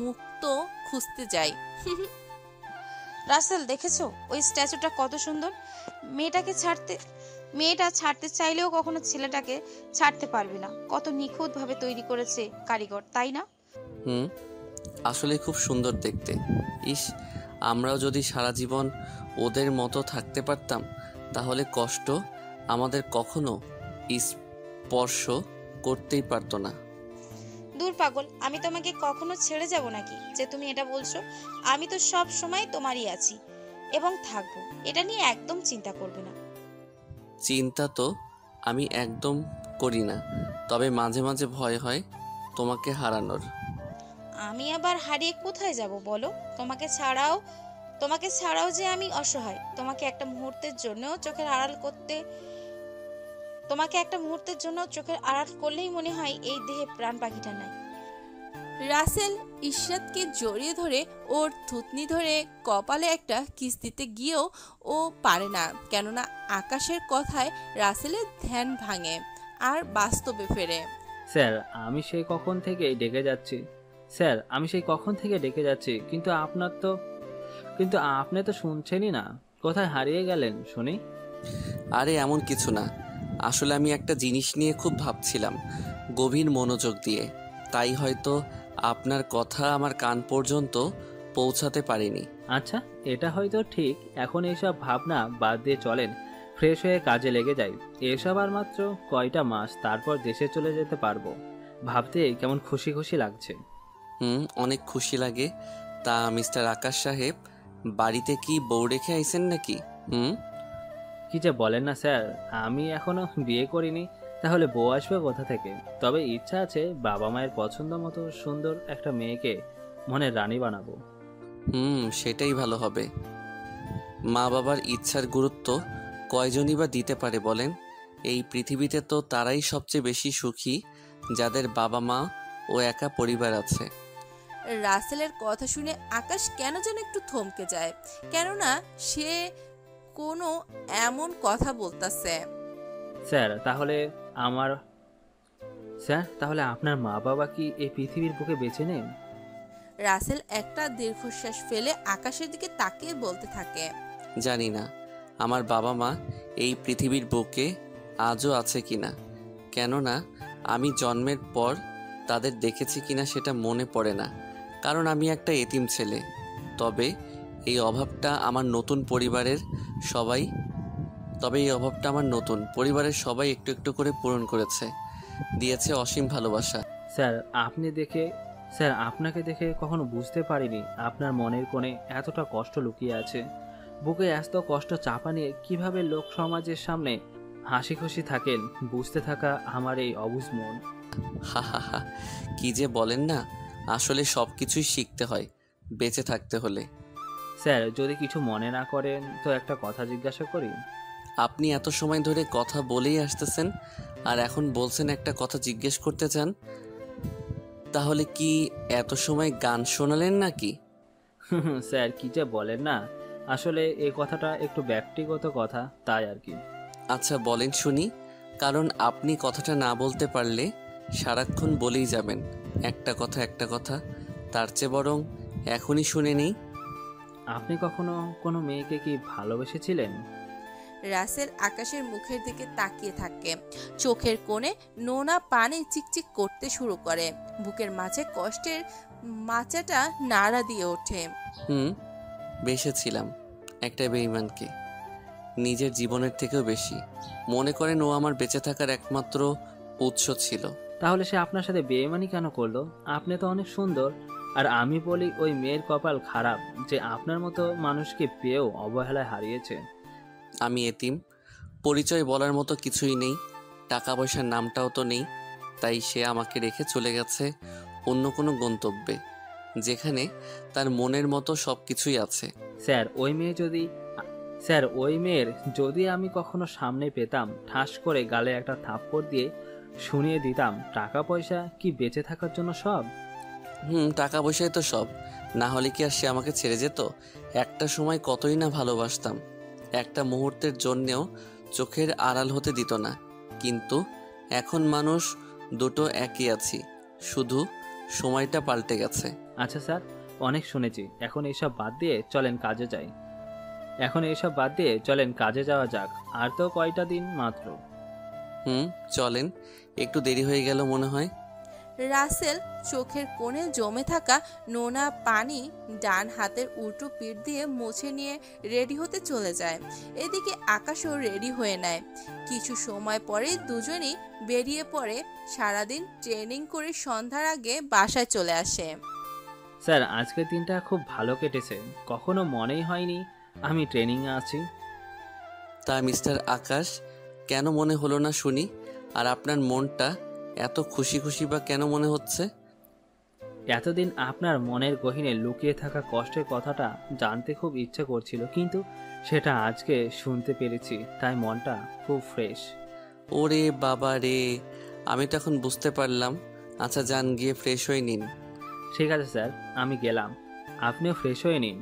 Speaker 3: মুক্ত খুঁজতে যাই।
Speaker 4: রাসেল দেখেছো ওই স্ট্যাচুটা কত সুন্দর? মেয়েটা ছাড়তে চাইলেও কখনো ছেলেটাকে ছাড়তে পারবে না। কত নিখুঁতভাবে তৈরি করেছে কারিগর, তাই না?
Speaker 1: আসলে খুব সুন্দর দেখতে। ইস, আমরাও যদি সারা জীবন ওদের মতো থাকতে পারতাম, তাহলে কষ্ট আমাদের কখনো স্পর্শ করতেই পারতো না।
Speaker 4: দূর পাগল, আমি তোমাকে কখনো ছেড়ে যাব নাকি যে তুমি এটা বলছো? আমি তো সব সময় তোমারই আছি এবং থাকবো, এটা নিয়ে একদম চিন্তা করবে না।
Speaker 1: চিন্তা তো আমি একদম করি না, তবে মাঝে মাঝে ভয় হয় তোমাকে হারানোর।
Speaker 4: আমি আবার হারিয়ে কোথায় যাব বলো? তোমাকে ছাড়াও যে আমি অসহায়। তোমাকে একটা মুহূর্তের জন্য চোখের আড়াল করলেই মনে হয় এই দেহে প্রাণ পাখিটা নাই।
Speaker 3: রাসেল ইশরাতকে জড়িয়ে ধরে ওর থুতনি ধরে কপালে একটা কিস দিতে গিয়েও ও পারে না, কেননা আকাশের কথায় রাসেলের ধ্যান ভাঙে আর বাস্তবে ফেরে।
Speaker 10: স্যার আমি সেই কখন থেকে ডেকে যাচ্ছি, কিন্তু আপনি তো শুনছেনই না। কোথায় হারিয়ে গেলেন শুনি?
Speaker 1: আরে এমন কিছু না, আসলে আমি একটা জিনিস নিয়ে খুব ভাবছিলাম গভীর মনোযোগ দিয়ে, তাই হয়তো আপনার কথা আমার কান পর্যন্ত পৌঁছাতে পারিনি।
Speaker 10: আচ্ছা, এটা হয়তো ঠিক। এখন এইসব ভাবনা বাদ দিয়ে চলেন ফ্রেশ হয়ে কাজে লেগে যাই। এসব আর মাত্র কয়টা মাস, তারপর দেশে চলে যেতে পারবো। ভাবতে কেমন খুশি খুশি লাগছে।
Speaker 1: অনেক খুশি লাগে। তা মিস্টার আকাশ সাহেব, বাড়িতে কি বউ রেখে আইছেন নাকি?
Speaker 10: কি যে বলেন না স্যার, আমি এখনো বিয়ে করিনি, তাহলে বউ আসবে কোথা থেকে? তবে ইচ্ছা আছে বাবা মায়ের পছন্দ মতো সুন্দর একটা মেয়েকে মনের রানী বানাবো।
Speaker 1: সেটাই ভালো হবে। মা বাবার ইচ্ছার গুরুত্ব কয়জনই বা দিতে পারে বলেন? এই পৃথিবীতে তো তারাই সবচেয়ে বেশি সুখী যাদের বাবা মা ও একা পরিবার আছে।
Speaker 3: রাসেলের কথা শুনে আকাশ কেন যেন একটু থমকে যায়, কেননা সে কোনো এমন কথা বলতেছে।
Speaker 10: স্যার তাহলে আপনার মা বাবা কি এই পৃথিবীর বুকে বেঁচে নেন?
Speaker 3: রাসেল একটা দীর্ঘশ্বাস ফেলে আকাশের দিকে তাকিয়ে বলতে থাকে,
Speaker 1: জানি না আমার বাবা মা এই পৃথিবীর বুকে আজও আছে কিনা, কেননা আমি জন্মের পর তাদের দেখেছি কিনা সেটা মনে পড়ে না, কারণ আমি একটা এতিম ছেলে। তবে এই অভাবটা আমার নতুন পরিবারের সবাই একটু একটু করে পূরণ করেছে, দিয়েছে অসীম ভালোবাসা।
Speaker 10: স্যার আপনাকে দেখে কখনো বুঝতে পারিনি আপনার মনের কোণে এতটা কষ্ট লুকিয়ে আছে। বুকে এত কষ্ট চাপা নিয়ে কিভাবে লোক সমাজের সামনে হাসি খুশি থাকেন, বুঝতে থাকা আমার এই অবুঝ মন।
Speaker 1: হা হা হা, কি যে বলেন না, আসলে সব কিছুই শিখতে হয় বেঁচে থাকতে হলে।
Speaker 10: স্যার যদি কিছু মনে না করেন তো একটা কথা জিজ্ঞাসা করি?
Speaker 1: আপনি এত সময় ধরে কথা বলেই আসতেছেন, আর এখন বলছেন একটা কথা জিজ্ঞেস করতে চান? তাহলে কি এত সময় গান শোনালেন নাকি?
Speaker 10: স্যার কি যে বলেন না, আসলে এই কথাটা একটু ব্যক্তিগত কথা, তাই আর কি।
Speaker 1: আচ্ছা বলেন শুনি, কারণ আপনি কথাটা না বলতে পারলে সারাক্ষণ বলেই যাবেন একটা কথা, তার চেয়ে বরং এখনই শুনে নেই।
Speaker 10: আপনি কখনো কোনো মেয়েকে কি ভালোবেসেছিলেন?
Speaker 3: রাসেল আকাশের মুখের দিকে তাকিয়ে থাকে, চোখের কোণে নোনা পানি চিকচিক করতে শুরু করে, বুকের মাঝে কষ্টের মাচাটা নাড়া দিয়ে ওঠে।
Speaker 1: বেসেছিলাম একটা বেঈমানকে, নিজের জীবনের থেকেও বেশি। মনে করেন ও আমার বেঁচে থাকার একমাত্র উৎস ছিল।
Speaker 10: তাহলে সে আপনার সাথে বেঈমানি কেন করলো? আপনি তো অনেক সুন্দর। আর আমি বলি ওই মেয়ের কপাল খারাপ যে আপনার মতো মানুষকে পেয়েও অবহেলায় হারিয়েছে।
Speaker 1: আমি এতিম, পরিচয় বলার মতো কিছুই নেই, টাকা পয়সার নামটাও তো নেই, তাই সে আমাকে রেখে চলে গেছে অন্য কোনো গন্তব্যে, যেখানে তার মনের মতো সব কিছুই আছে।
Speaker 10: স্যার ওই মেয়ের যদি আমি কখনো সামনে পেতাম, ঠাস করে গালে একটা থাপ্পড় দিয়ে শুনিয়ে দিতাম টাকা পয়সা কি বেঁচে থাকার জন্য সব?
Speaker 1: টাকা পয়সাই তো সব, না হলে কি আর সে আমাকে ছেড়ে যেত? একটা সময় কতই না ভালোবাসতাম, একটা মুহূর্তের জন্যেও চোখের আড়াল হতে দিত না। কিন্তু এখন মানুষ দুটো একই আছি, শুধু সময়টা পাল্টে গেছে।
Speaker 10: আচ্ছা স্যার, অনেক শুনেছি, এখন এইসব বাদ দিয়ে চলেন কাজে যাওয়া যাক। আর তো কয়টা দিন মাত্র।
Speaker 1: চলেন, একটু দেরি হয়ে গেল মনে হয়।
Speaker 3: রাসেল চোখের কোণে জমে থাকা নোনা পানি ডান হাতের উল্টো পিঠ দিয়ে মুছে নিয়ে রেডি হতে চলে যায়। এদিকে আকাশও রেডি হয়ে নেয়। কিছু সময় পরে দুজনই বেরিয়ে পড়ে। সারাদিন ট্রেনিং করে সন্ধ্যার আগে বাসায় চলে আসে।
Speaker 10: স্যার আজকের দিনটা খুব ভালো কেটেছে, কখনো মনেই হয়নি আমি ট্রেনিংয়ে আছি।
Speaker 1: তা মিস্টার আকাশ, কেন মনে হলো না শুনি? আর আপনার মনটা এত খুশি খুশি বা কেন মনে হচ্ছে?
Speaker 10: এতদিন আপনার মনের গহীনে লুকিয়ে থাকা কষ্টের কথাটা জানতে খুব ইচ্ছে করছিল, কিন্তু সেটা আজকে শুনতে পেরেছি, তাই মনটা খুব ফ্রেশ।
Speaker 1: ওরে বাবা রে, আমি তো এখন বুঝতে পারলাম। আচ্ছা যান, গিয়ে ফ্রেশ হয়ে নিন।
Speaker 10: ঠিক আছে স্যার, আমি গেলাম, আপনিও ফ্রেশ হয়ে নিন।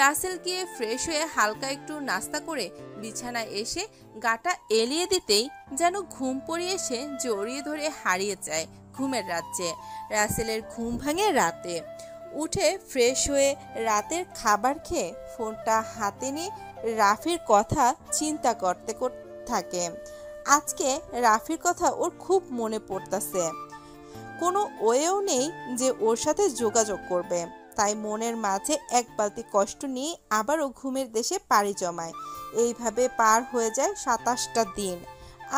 Speaker 3: রাসেল গিয়ে ফ্রেশ হয়ে হালকা একটু নাস্তা করে বিছানায় এসে গাটা এলিয়ে দিতেই যেন ঘুম পড়িয়ে এসে জড়িয়ে ধরে হারিয়ে যায় ঘুমের রাজ্যে। রাসেলের ঘুম ভাঙে রাতে। উঠে ফ্রেশ হয়ে রাতের খাবার খেয়ে ফোনটা হাতে নিয়ে রাফির কথা চিন্তা করতে থাকে। আজকে রাফির কথা ওর খুব মনে পড়তেছে। কোনো ওয়েও নেই যে ওর সাথে যোগাযোগ করবে, তাই মনের মাঝে এক বালতি কষ্ট নিয়ে আবারও ঘুমের দেশে পাড়ি জমায়। এইভাবে পার হয়ে যায় 27টা দিন।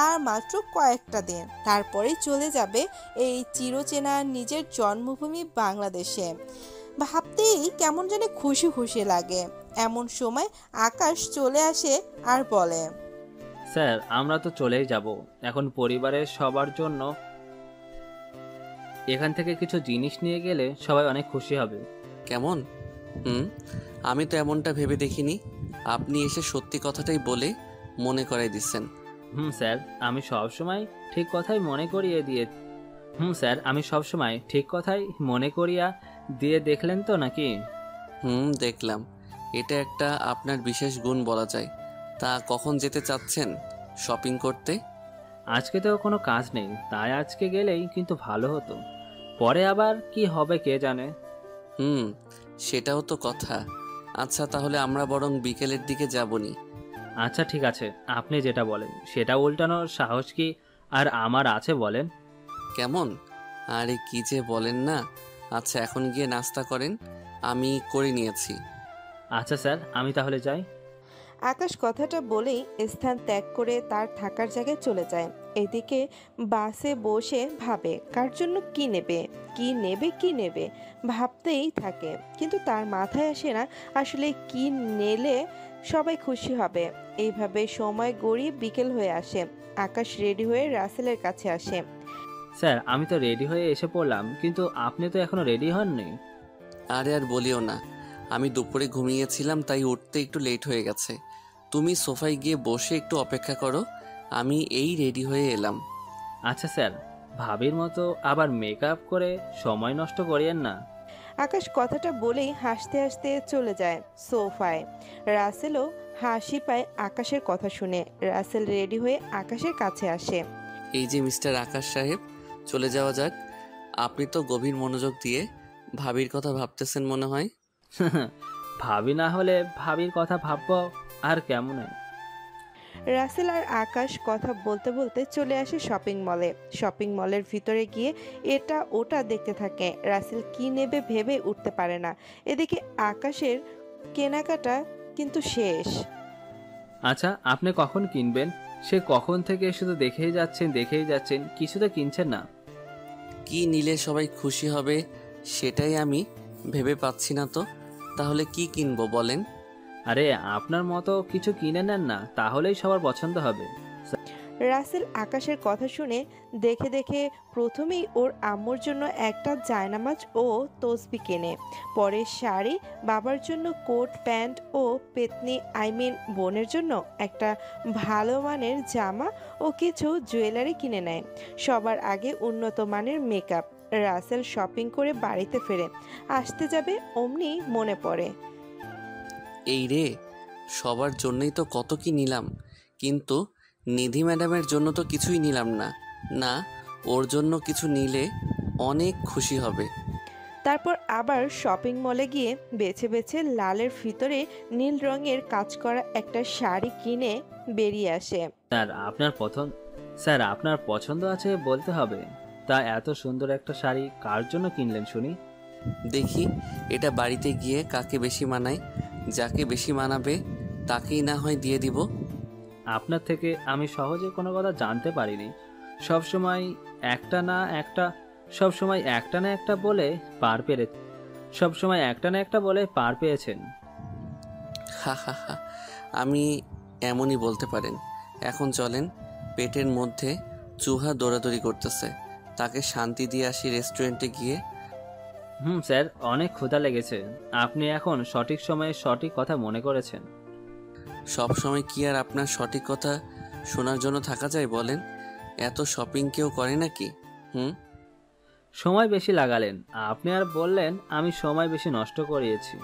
Speaker 3: আর মাত্র কয়েকটা দিন, তারপরেই চলে যাবে এই চিরচেনা নিজের জন্মভূমি বাংলাদেশে। ভাবতেই কেমন জানি খুশি খুশি লাগে। এমন সময় আকাশ চলে আসে আর বলে,
Speaker 10: স্যার আমরা তো চলেই যাব। এখন পরিবারের সবার জন্য এখান থেকে কিছু জিনিস নিয়ে গেলে সবাই অনেক খুশি হবে।
Speaker 1: কেমন? আমি তো এমনটা ভেবে দেখিনি। আপনি এসে সত্যি কথাটাই বলে মনে করাই দিচ্ছেন।
Speaker 10: স্যার আমি সবসময় ঠিক কথাই মনে করিয়ে দিয়ে স্যার আমি সবসময় ঠিক কথাই মনে করিয়া দিয়ে দেখলেন তো নাকি?
Speaker 1: দেখলাম। এটা একটা আপনার বিশেষ গুণ বলা যায়। তা কখন যেতে চাচ্ছেন শপিং করতে?
Speaker 10: আজকে তো কোনো কাজ নেই, তাই আজকে গেলেই কিন্তু ভালো হতো। পরে আবার কি হবে কে জানে।
Speaker 1: সেটাও তো কথা। আচ্ছা তাহলে আমরা বরং বিকেলের দিকে যাবনি।
Speaker 10: আচ্ছা ঠিক আছে, আপনি যেটা বলেন সেটা উল্টানোর সাহস কি আর আমার আছে বলেন?
Speaker 1: কেমন? আরে কি যে বলেন না। আচ্ছা এখন গিয়ে নাস্তা করেন, আমি করে নিয়েছি।
Speaker 10: আচ্ছা স্যার আমি তাহলে যাই।
Speaker 3: আকাশ কথাটা বলেই স্থান ত্যাগ করে তার থাকার জায়গায় চলে যায়। এদিকে বাসে বসে ভাবে কার জন্য কি নেবে কি নেবে কি নেবে ভাবতেই থাকে, কিন্তু তার মাথায় আসে না আসলে কি নিলে সবাই খুশি হবে। এইভাবে সময় গড়িয়ে বিকেল হয়ে আসে। আকাশ রেডি হয়ে রাসেলের কাছে আসে।
Speaker 10: স্যার আমি তো রেডি হয়ে এসে পড়লাম, কিন্তু আপনি তো এখনো রেডি হননি।
Speaker 1: আরে আর বলিও না, আমি দুপুরে ঘুমিয়েছিলাম তাই উঠতে একটু লেট হয়ে গেছে। তুমি সোফায় গিয়ে বসে একটু অপেক্ষা করো, আমি এই রেডি হয়ে এলাম।
Speaker 10: আচ্ছা স্যার, ভাবির মতো আবার মেকআপ করে সময় নষ্ট করিয়েন না।
Speaker 3: আকাশ কথাটা বলেই হাসতে হাসতে চলে যায় সোফায়। রাসেলও হাসি পায় আকাশের কথা শুনে। রাসেল রেডি হয়ে আকাশের কাছে আসে।
Speaker 1: এই যে মিস্টার আকাশ সাহেব, চলে যাওয়া যাক। আপনি তো গভীর মনোযোগ দিয়ে ভাবির কথা ভাবতেছেন মনে হয়।
Speaker 10: ভাবি না হলে ভাবির কথা ভাববো আর কেমন?
Speaker 3: রাসেল আর আকাশ কথা বলতে বলতে চলে আসে শপিং মলে। শপিং মলের ভিতরে গিয়ে এটা ওটা দেখতে থাকে। রাসেল কি নেবে ভেবে উঠতে পারে না। এদিকে আকাশের কেনাকাটা কিন্তু শেষ।
Speaker 10: আচ্ছা আপনি কখন কিনবেন? সে কখন থেকে শুধু দেখেই যাচ্ছেন, কিছু তো কিনছেন না।
Speaker 1: কি নিলে সবাই খুশি হবে সেটাই আমি ভেবে পাচ্ছি না তো। তাহলে কি কিনবো বলেন?
Speaker 10: আরে আপনার মতো কিছু কিনে নেন না, তাহলেই সবার পছন্দ হবে।
Speaker 3: রাসেল আকাশের কথা শুনে দেখে দেখে প্রথমেই ওর আম্মুর জন্য একটা জায়নামাজ ও তসবি কেনে। পরে শাড়ি, বাবার জন্য কোট প্যান্ট ও পেতনি বোনের জন্য একটা ভালো মানের জামা ও কিছু জুয়েলারি কিনে নেয়। সবার আগে উন্নত মানের মেকআপ। রাসেল শপিং করে বাড়িতে ফেরে। আসতে যাবে অমনি মনে পড়ে,
Speaker 1: এই রে, সবার জন্যই তো কত কি নিলাম, কিন্তু নিধি ম্যাডামের জন্য তো কিছুই নিলাম না। না, ওর জন্য কিছু নিলে অনেক খুশি হবে।
Speaker 3: তারপর আবার শপিং মলে গিয়ে বেছে বেছে লালের ভিতরে নীল রঙের কাজ করা একটা শাড়ি কিনে বেরিয়ে আসে।
Speaker 10: স্যার আপনার পছন্দ আছে বলতে হবে। তা এত সুন্দর একটা শাড়ি কার জন্য কিনলেন শুনি?
Speaker 1: দেখি এটা বাড়িতে গিয়ে কাকে বেশি মানায়। যাকে বেশি মানাবে তাকেই না হয় দিয়ে দিব।
Speaker 10: আপনার থেকে আমি সহজে কোনো কথা জানতে পারিনি। সবসময় একটা না একটা বলে পার পেয়েছেন।
Speaker 1: হা হা হা, আমি এমনই বলতে পারেন। এখন চলেন, পেটের মধ্যে চুহা দৌড়াদৌড়ি করতেছে, তাকে শান্তি দিয়ে আসি রেস্টুরেন্টে গিয়ে।
Speaker 10: স্যার অনেক ক্ষুধা লেগেছে। আপনি এখন সঠিক সময়ে সঠিক কথা মনে করেছেন।
Speaker 1: সব সময় কি আর আপনার সঠিক কথা শোনার জন্য থাকা যায় বলেন? এত শপিং কেউ করে নাকি?
Speaker 10: সময় বেশি লাগালেন, আপনি আর বললেন আমি সময় বেশি নষ্ট করিয়েছি।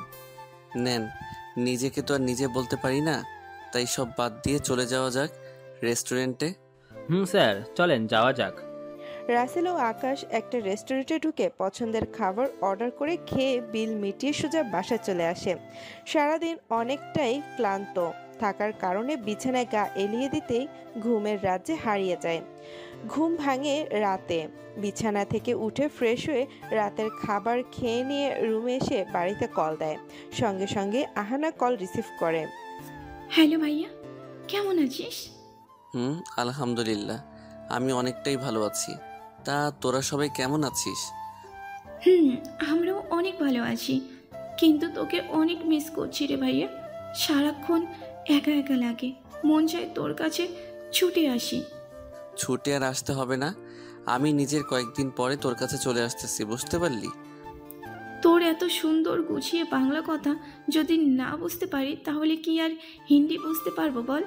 Speaker 1: নেন, নিজেকে তো আর নিজে বলতে পারি না, তাই সব বাদ দিয়ে চলে যাওয়া যাক রেস্টুরেন্টে।
Speaker 10: স্যার চলেন যাওয়া যাক।
Speaker 3: রাসেল ও আকাশ একটা রেস্টুরেন্টে ঢুকে পছন্দের খাবার অর্ডার করে খেয়ে বিল মিটিয়ে সোজা বাসায় চলে আসে। সারাদিন অনেকটাই ক্লান্ত থাকার কারণে বিছানায় গা এলিয়ে দিতেই ঘুমের রাজ্যে হারিয়ে যায়। ঘুম ভাঙে রাতে। বিছানা থেকে উঠে ফ্রেশ হয়ে রাতের খাবার খেয়ে নিয়ে রুমে এসে বাড়িতে কল দেয়। সঙ্গে সঙ্গে আহানা কল রিসিভ করে।
Speaker 2: হ্যালো ভাইয়া, কেমন আছিস?
Speaker 1: আলহামদুলিল্লাহ, আমি অনেকটাই ভালো আছি। তা তোরা সবাই কেমন আছিস?
Speaker 2: আমরাও অনেক ভালো আছি, কিন্তু তোকে অনেক মিস করছি রে ভাইয়া। সারাক্ষণ একা একা লাগে, মন চায় তোর কাছে ছুটে আসি।
Speaker 1: ছুটে আর আসতে হবে না, আমি নিজের কয়েকদিন পরে তোর কাছে চলে আসতেছি, বুঝতে পারলি?
Speaker 2: তোর এত সুন্দর গুছিয়ে বাংলা কথা যদি না বুঝতে পারি তাহলে কি আর হিন্দি বুঝতে পারবো বল?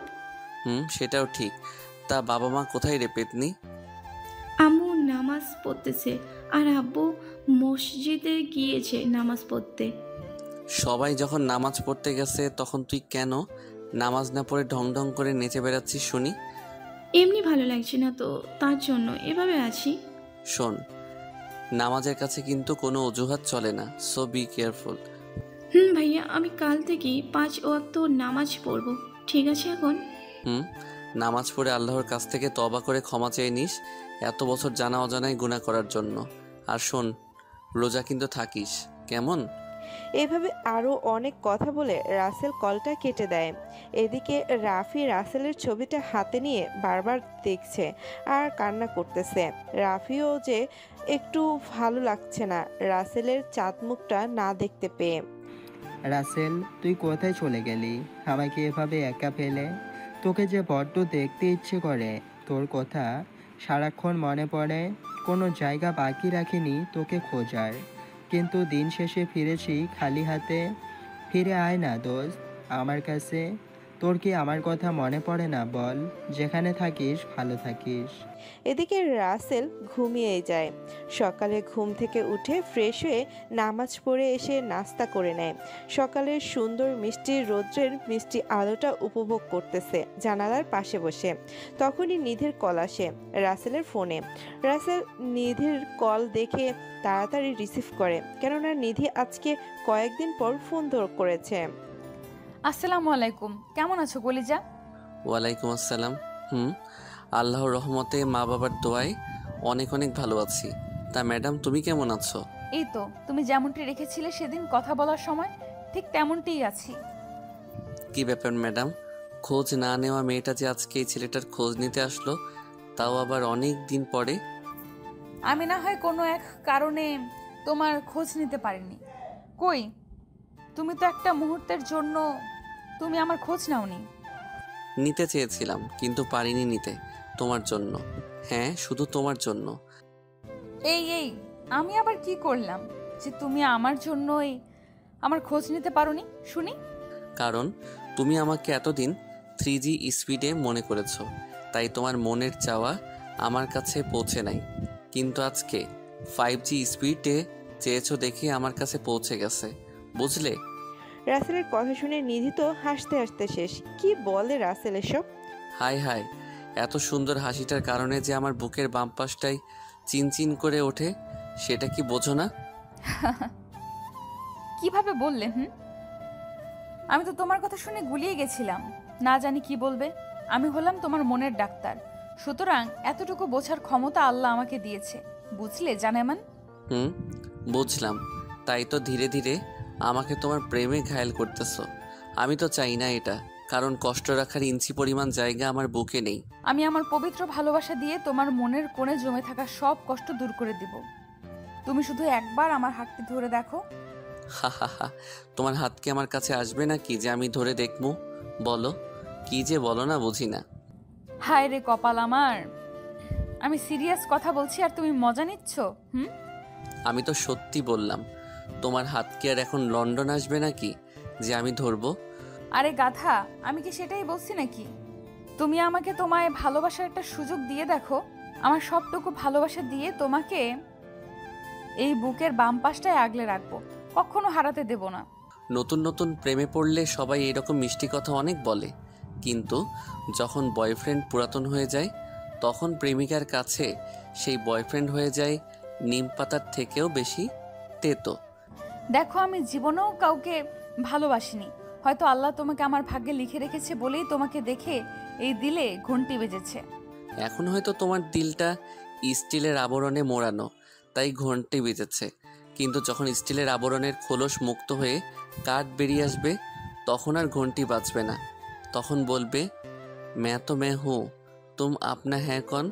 Speaker 1: সেটাও ঠিক। তা বাবা মা কোথায় রে পেতনি?
Speaker 2: আম্মু নামাজ পড়তেছে আর আব্বু মসজিদে গিয়েছে নামাজ পড়তে।
Speaker 1: সবাই যখন নামাজ পড়তে গেছে তখন তুই কেন নামাজ না পড়ে ঢং ঢং করে নেচে বেড়াচ্ছিস শুনি?
Speaker 2: এমনি ভালো লাগছে না তো, তার জন্য এভাবে আছি।
Speaker 1: শোন, নামাজের কাছে কিন্তু কোনো অজুহাত চলে না, সো বি কেয়ারফুল।
Speaker 2: ভাইয়া, আমি কাল থেকে 5 ওয়াক্ত নামাজ পড়বো, ঠিক আছে? এখন
Speaker 1: নামাজ পড়ে আল্লাহর কাছ থেকে তওবা করে ক্ষমা চেয়ে নিস এত বছর জানা অজানায় গুনাহ করার জন্য। আর শোন, রোজা কিন্তু থাকিস, কেমন?
Speaker 3: এভাবে আরও অনেক কথা বলে রাসেল কলটা কেটে দেয়। এদিকে রাফি রাসেলের ছবিটা হাতে নিয়ে বারবার দেখছে আর কান্না করতেছে। রাফিও যে একটু ভালো লাগছে না রাসেলের চাঁদ মুখটা না দেখতে পেয়ে।
Speaker 6: রাসেল, তুই কোথায় চলে গেলি আমাকে এভাবে একা ফেলে? তোকে যে বড্ড দেখতে ইচ্ছে করে, তোর কথা সারাক্ষণ মনে পড়ে। কোনো জায়গা বাকি রাখিনি তোকে খোঁজার, কিন্তু দিন শেষে ফিরেছি খালি হাতে। ফিরে আয় না দোস্ত আমার কাছে। তোর কি আমার কথা মনে পড়ে না বল? যেখানে থাকিস ভালো থাকিস।
Speaker 3: এদিকে রাসেল ঘুমিয়ে যায়। সকালে ঘুম থেকে উঠে ফ্রেশ হয়ে নামাজ পড়ে এসে নাস্তা করে নেয়। সকালের সুন্দর মিষ্টি রৌদ্রের মিষ্টি আলোটা উপভোগ করতেছে জানালার পাশে বসে। তখনই নিধির কল আসে রাসেলের ফোনে। রাসেল নিধির কল দেখে তাড়াতাড়ি রিসিভ করে, কেননা নিধি আজকে কয়েকদিন পর ফোন করেছে।
Speaker 9: আসসালামু আলাইকুম, কেমন আছো কলিজা?
Speaker 1: ওয়ালাইকুম আসসালাম। আল্লাহর রহমতে মা বাবার দোয়ায় অনেক অনেক ভালো আছি। তা ম্যাডাম, তুমি কেমন আছো?
Speaker 9: এই তো, তুমি যেমনটি রেখেছিলে সেদিন কথা বলার সময়, ঠিক তেমনটিই আছি।
Speaker 1: কি ব্যাপার ম্যাডাম, খোঁজ না নেওয়া মেয়েটা যে আজকে এই ছেলেটার খোঁজ নিতে আসলো, তাও আবার অনেক দিন পরে?
Speaker 9: আমি না হয় কোনো এক কারণে তোমার খোঁজ নিতে পারিনি। কই, তুমি তো একটা মুহূর্তের জন্য তুমি আমার খোঁজ নাওনি।
Speaker 1: নিতে চেয়েছিলাম কিন্তু পারিনি নিতে, তোমার জন্য। হ্যাঁ, শুধু তোমার জন্য।
Speaker 9: এই আমি আবার কি করলাম যে তুমি আমার জন্যই আমার খোঁজ নিতে পারোনি শুনি?
Speaker 1: কারণ তুমি আমাকে এতদিন 3G স্পিডে মনে করেছো, তাই তোমার মনের চাওয়া আমার কাছে পৌঁছে নাই। কিন্তু আজকে 5G স্পিডে চেয়েছো দেখে আমার কাছে পৌঁছে গেছে, বুঝলে?
Speaker 3: রাসেলের কথা শুনে নিধি তো হাসতে হাসতে শেষ। কি বলে রাসেল এসব?
Speaker 1: হাই হাই, এত সুন্দর হাসিটার কারণে যে আমার বুকের বাম পাশটাই চিনচিন করে ওঠে, সেটা কি বোঝো না?
Speaker 9: কিভাবে বললে? আমি তো তোমার কথা শুনে গুলিয়ে গেছিলাম, না জানি কি বলবে। আমি হলাম তোমার মনের ডাক্তার, সুতরাং এতটুকু বোঝার ক্ষমতা আল্লাহ আমাকে দিয়েছে, বুঝলে জানেমান?
Speaker 1: বুঝলাম। তাই তো ধীরে ধীরে আমাকে তোমার প্রেমে ঘায়েল করতেছো। আমি তো চাই না এটা, কারণ কষ্ট রাখার ইঞ্চি পরিমাণ জায়গা আমার বুকে নেই।
Speaker 9: আমি আমার পবিত্র ভালোবাসা দিয়ে তোমার মনের কোণে জমে থাকা সব কষ্ট দূর করে দিব। তুমি শুধু একবার আমার হাতটি ধরে দেখো।
Speaker 1: হা, তোমার হাত কি আমার কাছে আসবে নাকি যে আমি ধরে দেখবো? বলো, কি যে বলো না, বুঝি না।
Speaker 9: হায় রে কপাল আমার, আমি সিরিয়াস কথা বলছি আর তুমি মজা নিচ্ছ।
Speaker 1: আমি তো সত্যি বললাম। তোমার হাত কি আর এখন লন্ডন আসবে নাকি যে আমি ধরবো?
Speaker 9: আরে গাধা, আমি কি সেটাই বলছি নাকি? তুমি আমাকে তোমায় ভালোবাসার একটা সুযোগ দিয়ে দেখো। আমার সবটুকু ভালোবাসা দিয়ে তোমাকে এই বুকের বাম পাশটায় আগলে রাখবো, কখনো হারাতে দেব না।
Speaker 1: নতুন নতুন প্রেমে পড়লে সবাই এরকম মিষ্টি কথা অনেক বলে, কিন্তু যখন বয়ফ্রেন্ড পুরাতন হয়ে যায় তখন প্রেমিকার কাছে সেই বয়ফ্রেন্ড হয়ে যায় নিম পাতার থেকেও বেশি তেতো।
Speaker 9: দেখো, আমি জীবনেও কাউকে ভালোবাসিনি, হয়তো আল্লাহ তোমাকে আমার ভাগ্যে লিখে রেখেছে বলেই তোমাকে দেখে এই দিলে ঘন্টি বেজেছে।
Speaker 1: এখন হয়তো তোমার দিলটা স্টিলের আবরণে মোড়ানো, তাই ঘন্টি বেজেছে, কিন্তু যখন স্টিলের আবরণের খোলস মুক্ত হয়ে কাঠ বেরিয়ে আসবে, তখন আর ঘন্টি বাজবে না। তখন বলবে, मैं तो मैं हूँ, तुम अपना है कौन।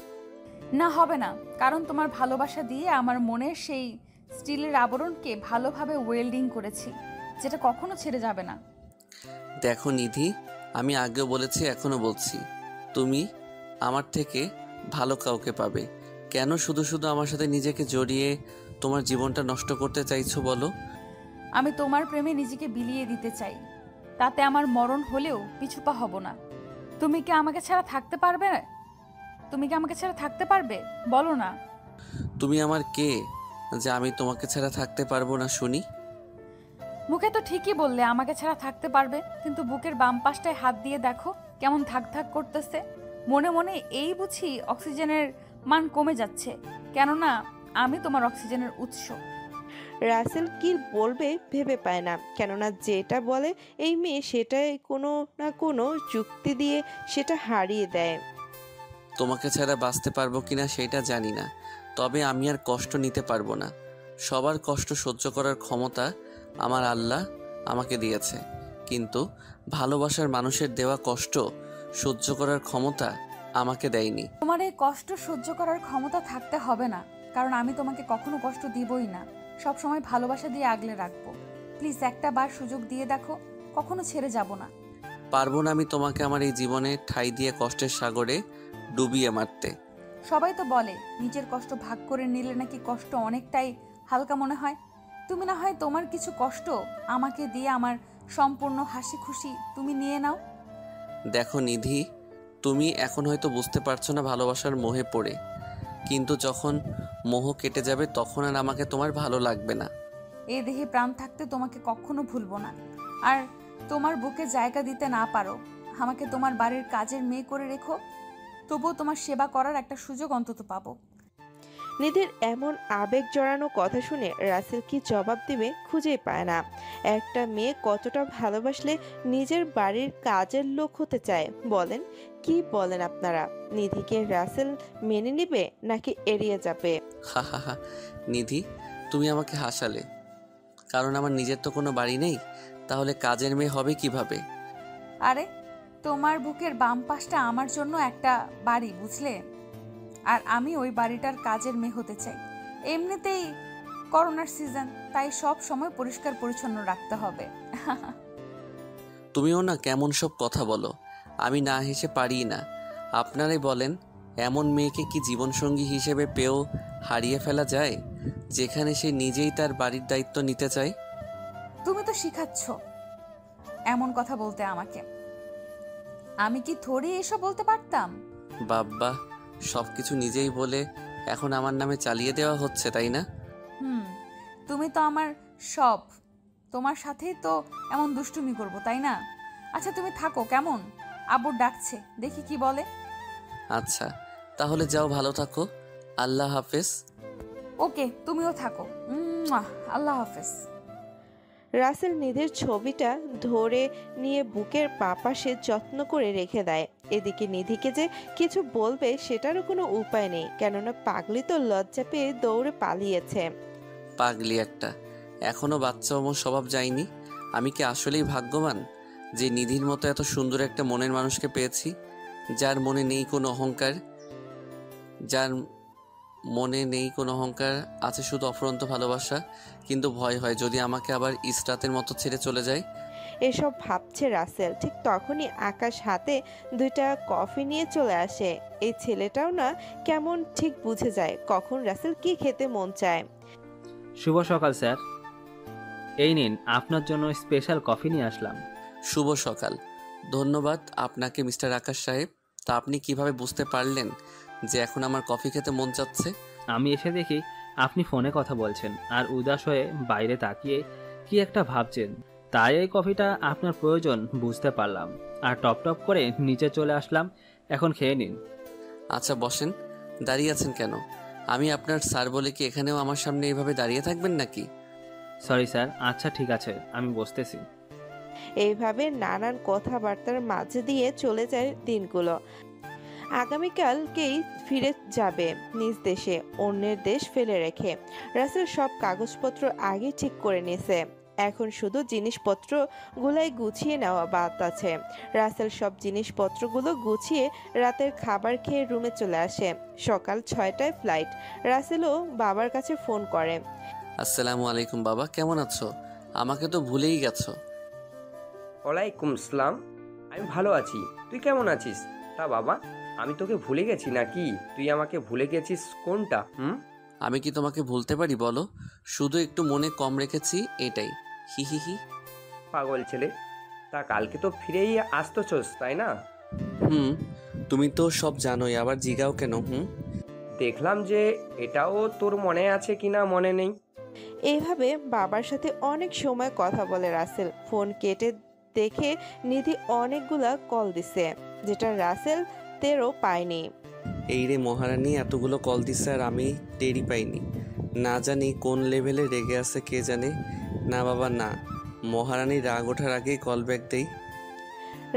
Speaker 9: না, হবে না, কারণ তোমার ভালোবাসা দিয়ে আমার মনের সেই স্টিলের আবরণকে ভালোভাবে ওয়েল্ডিং করেছি, যেটা কখনো ছেড়ে যাবে না।
Speaker 1: দেখো নিধি, আমি আগেও বলেছি, এখনো বলছি, তুমি আমার থেকে ভালো কাউকে পাবে। কেন শুধু শুধু আমার সাথে নিজেকে জড়িয়ে তোমার জীবনটা নষ্ট করতে চাইছো বলো?
Speaker 9: আমি তোমার প্রেমে নিজেকে বিলিয়ে দিতে চাই, তাতে আমার মরণ হলেও পিছুপা হব না। তুমি কি আমাকে ছাড়া থাকতে পারবে? তুমি কি আমাকে ছাড়া থাকতে পারবে? বলো না।
Speaker 1: তুমি আমার কে যে আমি তোমাকে ছাড়া থাকতে পারবো না শুনি?
Speaker 9: মুখে তো ঠিকই বললে আমাকে ছাড়া থাকতে পারবে, কিন্তু বুকের বাম পাশটায় হাত দিয়ে দেখো কেমন থাক থাক করতেছে। মনে মনে এই বুঝি অক্সিজেনের মান কমে যাচ্ছে, কেননা আমি তোমার অক্সিজেনের উৎস।
Speaker 3: রাসেল কি বলবে ভেবে পায় না, কেননা যেটা বলে এই মেয়ে সেটাই কোনো না কোনো যুক্তি দিয়ে সেটা হারিয়ে দেয়।
Speaker 1: তোমাকে ছাড়া বাঁচতে পারবো কিনা সেটা জানি না, তবে আমি আর কষ্ট নিতে পারবো না। সবার কষ্ট সহ্য করার ক্ষমতা আমার আল্লাহ আমাকে দিয়েছে, কিন্তু ভালোবাসার মানুষের দেওয়া কষ্ট সহ্য করার ক্ষমতা আমাকে দেয়নি।
Speaker 9: তোমার এই কষ্ট সহ্য করার ক্ষমতা থাকতে হবে না, কারণ আমি তোমাকে কখনো কষ্ট দিবই না, সব সময় ভালোবাসা দিয়ে আগলে রাখবো। প্লিজ একটা বার সুযোগ দিয়ে দেখো, কখনো ছেড়ে যাব না।
Speaker 1: পারবো না আমি তোমাকে আমার এই জীবনে ঠাঁই দিয়ে কষ্টের সাগরে ডুবিয়ে মারতে।
Speaker 9: সবাই তো বলে নিজের কষ্ট ভাগ করে নিলে নাকি কষ্ট অনেকটাই হালকা মনে হয়। তুমি না হয় তোমার কিছু কষ্ট আমাকে দিয়ে আমার সম্পূর্ণ হাসি খুশি তুমি নিয়ে নাও।
Speaker 1: দেখো নিধি, তুমি এখন হয়তো বুঝতে পারছো না ভালোবাসার মোহে পড়ে, কিন্তু যখন মোহ কেটে যাবে তখন আর আমাকে তোমার ভালো লাগবে না।
Speaker 9: এই দেহে প্রাণ থাকতে তোমাকে কখনো ভুলবো না। আর তোমার বুকে জায়গা দিতে না পারো, আমাকে তোমার বাড়ির কাজের মেয়ে করে রেখো, তবুও তোমার সেবা করার একটা সুযোগ অন্তত পাবো।
Speaker 3: নিধির এমন আবেগ জড়ানো কথা শুনে রাসেল কি জবাব দিবে খুঁজেই পায় না। একটা মেয়ে কতটা ভালোবাসলে নিজের বাড়ির কাজের লোক হতে চায় বলেন? কি বলেন আপনারা? নিধিকে রাসেল মেনে নিবে নাকি এড়িয়ে যাবে?
Speaker 1: হা হা হা, নিধি তুমি আমাকে হাসালে, কারণ আমার নিজের তো কোনো বাড়ি নেই, তাহলে কাজের মেয়ে হবে কিভাবে?
Speaker 9: আরে তোমার বুকের বাম পাশটা আমার জন্য একটা বাড়ি, বুঝলে? আর আমি ওই বাড়িটার কাজের মেয়ে হতে চাই। এমনিতেই করোনার সিজন, তাই সব সময় পরিষ্কার পরিচ্ছন্ন রাখতে হবে।
Speaker 1: তুমিও না কেমন সব কথা বলো, আমি না হেসে পারি না। আপনারাই বলেন, এমন মেয়েকে কি জীবনসঙ্গী হিসেবে পেয়েও হারিয়ে ফেলা যায়, যেখানে সে নিজেই তার বাড়ির দায়িত্ব নিতে চায়?
Speaker 9: তুমি তো শিখাচ্ছ এমন কথা বলতে আমাকে, আমি কি থোড়ি এসব বলতে পারতাম?
Speaker 1: বাব্বা, সবকিছু নিজেই বলে এখন আমার নামে চালিয়ে দেওয়া হচ্ছে, তাই না?
Speaker 9: তুমি তো আমার সব, তোমার সাথেই তো এমন দুষ্টুমি করব, তাই না? আচ্ছা তুমি থাকো কেমন, আব্বুর ডাকছে, দেখি কি বলে।
Speaker 1: আচ্ছা তাহলে যাও, ভালো থাকো, আল্লাহ হাফেজ।
Speaker 9: ওকে, তুমিও থাকো, আল্লাহ হাফেজ।
Speaker 3: রাসেল নিধির ছবিটা ধরে নিয়ে বুকের পাশে যত্ন করে রেখে দেয়। এদিকে নিধিকে যে কিছু বলবে সেটারও কোনো উপায় নেই, কেননা পাগলি তো লজ্জা পেয়ে দৌড়ে পালিয়েছে।
Speaker 1: পাগলি একটা, এখনো বাচ্চা অমর স্বভাব যায়নি। আমি কি আসলেই ভাগ্যবান যে নিধির মতো এত সুন্দর একটা মনের মানুষকে পেয়েছি, যার মনে নেই কোনো অহংকার, যার মনে নেই কোনো অহংকার, আছে শুধু অফুরন্ত ভালোবাসা। কিন্তু ভয় হয় যদি আমাকে আবার ইসরাতের মতো ছেড়ে চলে যায়।
Speaker 3: এসব ভাবছে রাসেল, ঠিক তখনই আকাশ হাতে 2টা কফি নিয়ে চলে আসে। এই ছেলেটাও না কেমন ঠিক বুঝে যায় কখন রাসেল কি খেতে মন চায়।
Speaker 10: শুভ সকাল স্যার, এই নিন আপনার জন্য স্পেশাল কফি নিয়ে আসলাম।
Speaker 1: শুভ সকাল। ধন্যবাদ আপনাকে মিস্টার আকাশ সাহেব। তা আপনি কিভাবে বুঝতে পারলেন যে এখন আমার কফি খেতে মন চাচ্ছে?
Speaker 10: আমি এসে দেখি আপনি ফোনে কথা বলছেন আর উদাস হয়ে বাইরে তাকিয়ে কি একটা ভাবছেন, তাই এই কফিটা আপনার প্রয়োজন বুঝতে পারলাম আর টপ টপ করে নিচে চলে আসলাম। এখন খেয়ে নিন।
Speaker 1: আচ্ছা বসেন, দাঁড়িয়ে আছেন কেন? আমি আপনার স্যার বলে কি এখানেও আমার সামনে এইভাবে দাঁড়িয়ে থাকবেন নাকি?
Speaker 10: সরি স্যার, আচ্ছা ঠিক আছে, আমি বসতেছি।
Speaker 3: এইভাবে নানান কথাবার্তার মাঝে দিয়ে চলে যায় দিনগুলো। আগামীকালকেই ফিরে যাবে নিজ দেশে, অন্যের দেশ ফেলে রেখে। রাসেল সব কাগজপত্র আগে ঠিক করে নিয়েছে, এখন শুধু জিনিসপত্রগুলাই গুছিয়ে নেওয়া বাদ আছে। রাসেল সব জিনিসপত্রগুলো গুছিয়ে রাতের খাবার খেয়ে রুমে চলে আসে। সকাল 6টায় ফ্লাইট। রাসেলও বাবার কাছে ফোন করে।
Speaker 1: আসসালামু আলাইকুম বাবা, কেমন আছো? আমাকে তো ভুলেই গেছো।
Speaker 8: ওয়ালাইকুম আসসালাম, আমি ভালো আছি, তুই কেমন আছিস? তা বাবা, আমি তোকে ভুলে গেছি নাকি? তুই আমাকে ভুলে গেছিস কোনটা?
Speaker 1: আমি কি তোমাকে ভুলতে পারি বলো? শুধু একটু মনে কম রেখেছি, এটাই। হি হি হি।
Speaker 8: পাগল ছেলে, তা কালকে তো ফিরেই আসতেছস তাই না?
Speaker 1: হুম, তুমি তো সব জানোই, আবার জিগাও কেন?
Speaker 8: দেখলাম যে এটাও তোর মনে আছে কিনা মনে নেই।
Speaker 3: এইভাবে বাবার সাথে অনেক সময় কথা বলে রাসেল। ফোন কেটে দেখে নিধি অনেকগুলা কল দিছে, যেটা রাসেল তেরও পায়নি।
Speaker 1: এই রে মহারানী, এতগুলো কল দিচ্ছে আর আমি টেরই পাইনি। না জানি কোন লেভেলে রেগে আছে কে জানে। না বাবা না, মহারানী রাগ ওঠার আগেই কল ব্যাক দেই।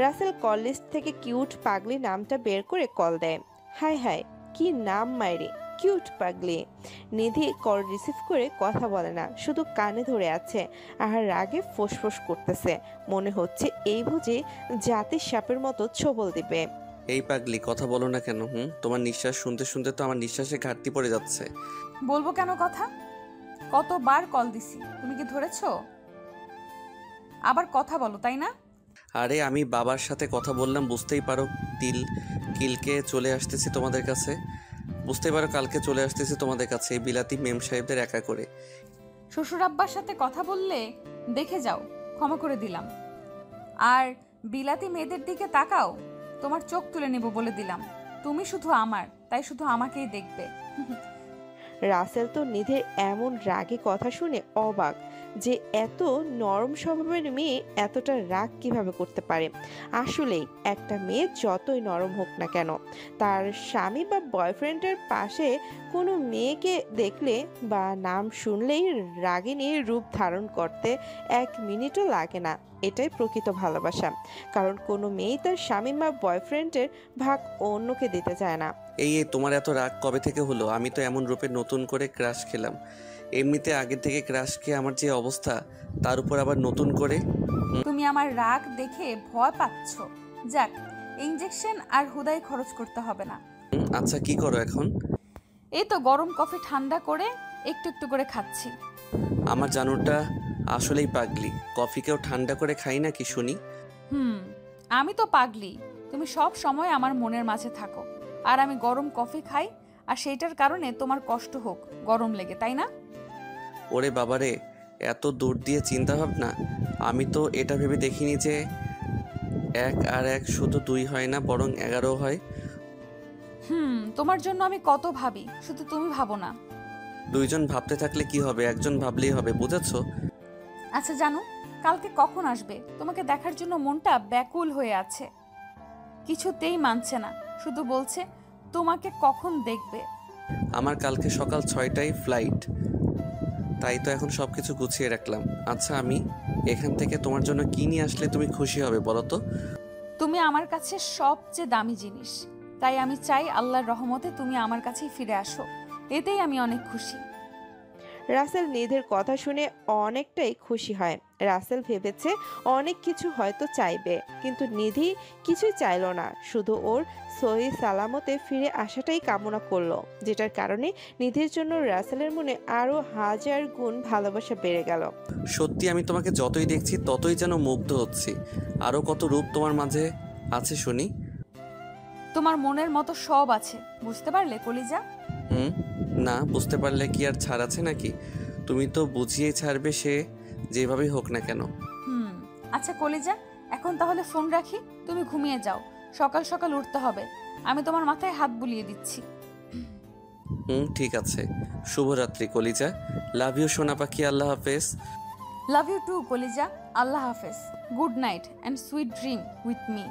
Speaker 3: রাসেল কল লিস্ট থেকে কিউট পাগলি নামটা বের করে কল দেয়। হাই হাই, কি নাম মাইরে, কিউট পাগলি। নিধি কল রিসিভ করে কথা বলে না, শুধু কানে ধরে আছে আর রাগে ফোঁসফোঁস করতেছে। মনে হচ্ছে এই বুঝি জাতির সাপের মতো ছোবল দিবে।
Speaker 1: এই পাগলি, কথা বলো না কেন? তোমার নিঃশ্বাস শুনতে শুনতে তো আমার নিঃশ্বাসে ঘাটতি পড়ে যাচ্ছে।
Speaker 9: বলবো কেন কথা? কতবার কল দিছি, তুমি কি ধরেছো? আবার কথা বলো, তাই না?
Speaker 1: আরে আমি বাবার সাথে কথা বললাম, বুঝতেই পারো কিলকে চলে আসতেছি তোমাদের কাছে। বুঝতেই পারো কালকে চলে আসতেছি তোমাদের কাছে, এই বিলাতি মেম সাহেবদের একা করে।
Speaker 9: শ্বশুর আব্বার সাথে কথা বললে দেখে যাও, ক্ষমা করে দিলাম। আর বিলাতি মেয়েদের দিকে তাকাও, তোমার চোখ তুলে নেব বলে দিলাম। তুমি শুধু আমার, তাই শুধু আমাকেই দেখবে।
Speaker 3: রাসেল তো নিধির এমন রাগে কথা শুনে অবাক, যে এত নরম স্বভাবের মেয়ে এতটা রাগ কিভাবে করতে পারে। আসলেই একটা মেয়ে যতই নরম হোক না কেন, তার স্বামী বা বয়ফ্রেন্ডের পাশে কোনো মেয়েকে দেখলে বা নাম শুনলেই রাগিনী রূপ ধারণ করতে 1 মিনিটও লাগে না। এটাই প্রকৃত ভালোবাসা, কারণ কোনো মেয়েই তার স্বামী বা বয়ফ্রেন্ডের ভাগ অন্যকে দিতে চায় না।
Speaker 1: এই তোমার এত রাগ কবে থেকে হলো? আমি তো এমন রূপে নতুন করে ক্রাশ খেলাম। এমনিতে আগে থেকে ক্রাশ খেয়ে আমার যে অবস্থা, তার উপর আবার নতুন করে।
Speaker 9: তুমি আমার রাগ দেখে ভয় পাচ্ছ। যাক, ইনজেকশন আর হুদাই খরচ করতে হবে না।
Speaker 1: আচ্ছা কি করো এখন?
Speaker 9: এই তো গরম কফি ঠান্ডা করে একটু একটু করে খাচ্ছি।
Speaker 1: আমার জানুটা আসলেই পাগলি, কফিকেও ঠান্ডা করে খাই না কি শুনি?
Speaker 9: আমি তো পাগলি, তুমি সব সময় আমার মনের মাঝে থাকো, আর আমি গরম কফি খাই, আর সেইটার কারণে তোমার কষ্ট হোক গরম লেগে, তাই না?
Speaker 1: ওরে বাবারে, এত দূর দিয়ে চিন্তা ভাবনা! আমি তো এটা ভেবে দেখিনি যে 1 আর 1 শুধু 2 হয় না, বরং 11 হয়।
Speaker 9: তোমার জন্য আমি কত ভাবি, শুধু তুমি ভাবো না।
Speaker 1: 2 জন ভাবতে থাকলে কি হবে, একজন ভাবলেই হবে, বুঝেছো?
Speaker 9: আচ্ছা জানো, কালকে কখন আসবে? তোমাকে দেখার জন্য মনটা ব্যাকুল হয়ে আছে, কিছুতেই মানছে না, শুধু বলছে তোমাকে কখন দেখবে।
Speaker 1: আমার কালকে সকাল 6টায় ফ্লাইট, তাই তো এখন সবকিছু গুছিয়ে রাখলাম। আচ্ছা, আমি এখান থেকে তোমার জন্য কি নিয়ে আসলে তুমি খুশি হবে বলো তো?
Speaker 9: তুমি আমার কাছে সবচেয়ে দামি জিনিস, তাই আমি চাই আল্লাহর রহমতে তুমি আমার কাছেই ফিরে আসো, এতেই আমি অনেক খুশি।
Speaker 3: রাসেল নিধির কথা শুনে অনেকটাই খুশি হয়। রাসেল ভেবেছে অনেক কিছু হয়তো চাইবে, কিন্তু নিধি কিছুই চাইলো না, শুধু ওর সহি সালামতে ফিরে আসাটাই কামনা করলো, যেটার কারণে নিধির জন্য রাসেলের মনে আরো 1000 গুণ ভালোবাসা বেড়ে গেল।
Speaker 1: সত্যি আমি তোমাকে যতই দেখছি ততই যেন মুগ্ধ হচ্ছি। আরো কত রূপ তোমার মাঝে আছে শুনি।
Speaker 9: তোমার মনের মতো সব আছে, বুঝতে পারলে কলিজা?
Speaker 1: না, বুঝতে পারলে কি আর ছাড় আছে নাকি? তুমি তো বুঝিয়ে ছাড়বে, সে যেভাবেই হোক না কেন।
Speaker 9: আচ্ছা কলিজা, এখন তাহলে ফোন রাখি, তুমি ঘুমিয়ে যাও, সকাল সকাল উঠতে হবে। আমি তোমার মাথায় হাত বুলিয়ে দিচ্ছি।
Speaker 1: ঠিক আছে। শুভরাত্রি কলিজা। লাভ ইউ সোনা পাখি, আল্লাহ হাফেজ।
Speaker 9: লাভ ইউ টু কলিজা, আল্লাহ হাফেজ। Good night and sweet dream with me.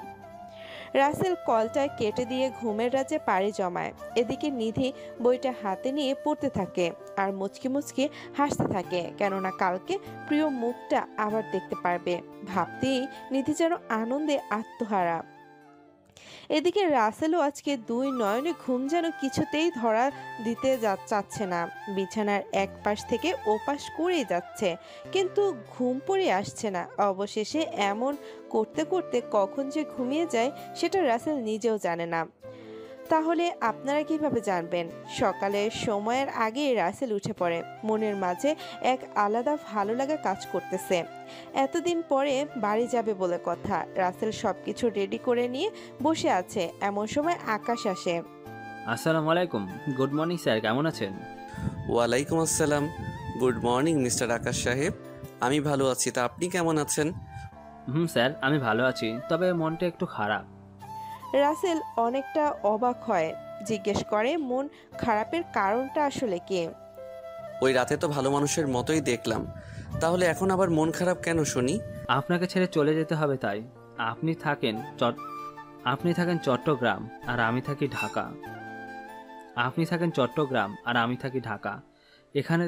Speaker 3: Rasel কলটা কেটে দিয়ে ঘুমের রাজ্যে পাড়ি জমায়। এদিকে নিধি বইটা হাতে নিয়ে পড়তে থাকে আর মুচকি মুচকি হাসতে থাকে, কেননা কালকে প্রিয় মুখটা আবার দেখতে পারবে। ভাবতেই নিধি যেন আনন্দে আত্মহারা। এদিকে রাসেলও আজকে দুই নয়নে ঘুম যেন কিছুতেই ধরা দিতে চাচ্ছে না। বিছানার এক পাশ থেকে ও পাশ করেই যাচ্ছে, কিন্তু ঘুম পড়ে আসছে না। অবশেষে এমন করতে করতে কখন যে ঘুমিয়ে যায় সেটা রাসেল নিজেও জানে না। তাহলে আপনারা কিভাবে জানবেন? সকালের সময়ের আগেই রাসেল উঠে পড়ে। মনের মাঝে এক আলাদা ভালো লাগা কাজ করতেছে। এতদিন পরে বাড়ি যাবে বলে কথা। রাসেল সবকিছু রেডি করে নিয়ে বসে আছে। এমন সময় আকাশ আসে।
Speaker 10: আসসালামু আলাইকুম। গুড মর্নিং স্যার, কেমন আছেন?
Speaker 1: ওয়ালাইকুম আসসালাম। গুড মর্নিং মিস্টার আকাশ সাহেব। আমি ভালো আছি, তা আপনি কেমন আছেন?
Speaker 10: স্যার, আমি ভালো আছি, তবে মনটা একটু খারাপ।
Speaker 3: রাসেল অনেকটা অবাক হয়, জিজ্ঞেস করে মন খারাপের কারণটা আসলে কি।
Speaker 1: ওই রাতে তো ভালো মানুষের মতোই দেখলাম, তাহলে এখন আবার মন খারাপ কেন শুনি?
Speaker 10: আপনাকে ছেড়ে চলে যেতে হবে তাই। আপনি থাকেন চট্টগ্রাম আর আমি থাকি ঢাকা। এখানে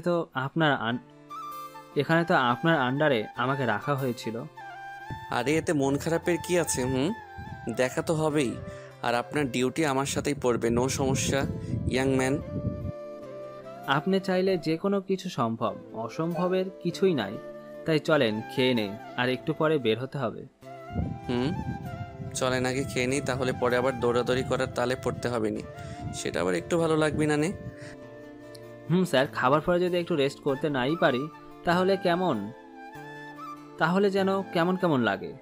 Speaker 10: তো আপনার আন্ডারে আমাকে রাখা হয়েছিল।
Speaker 1: আরে এতে মন খারাপের কি আছে? দেখা তো হবেই, আর আপনার ডিউটি আমার সাথেই পড়বে। নো সমস্যা ইয়াং ম্যান।
Speaker 10: আপনি চাইলে যে কোনো কিছু সম্ভব, অসম্ভবের কিছুই নাই। তাই চলেন খেয়ে নেই, আর একটু পরে বের হতে হবে।
Speaker 1: চলেন আগে খেয়ে নিই, তাহলে পরে আবার দৌড়াদৌড়ি করার তালে পড়তে হবে নি, সেটা আবার একটু ভালো লাগবে না নে?
Speaker 10: স্যার, খাবার পরে যদি একটু রেস্ট করতে নাই পারি তাহলে যেন কেমন কেমন লাগে।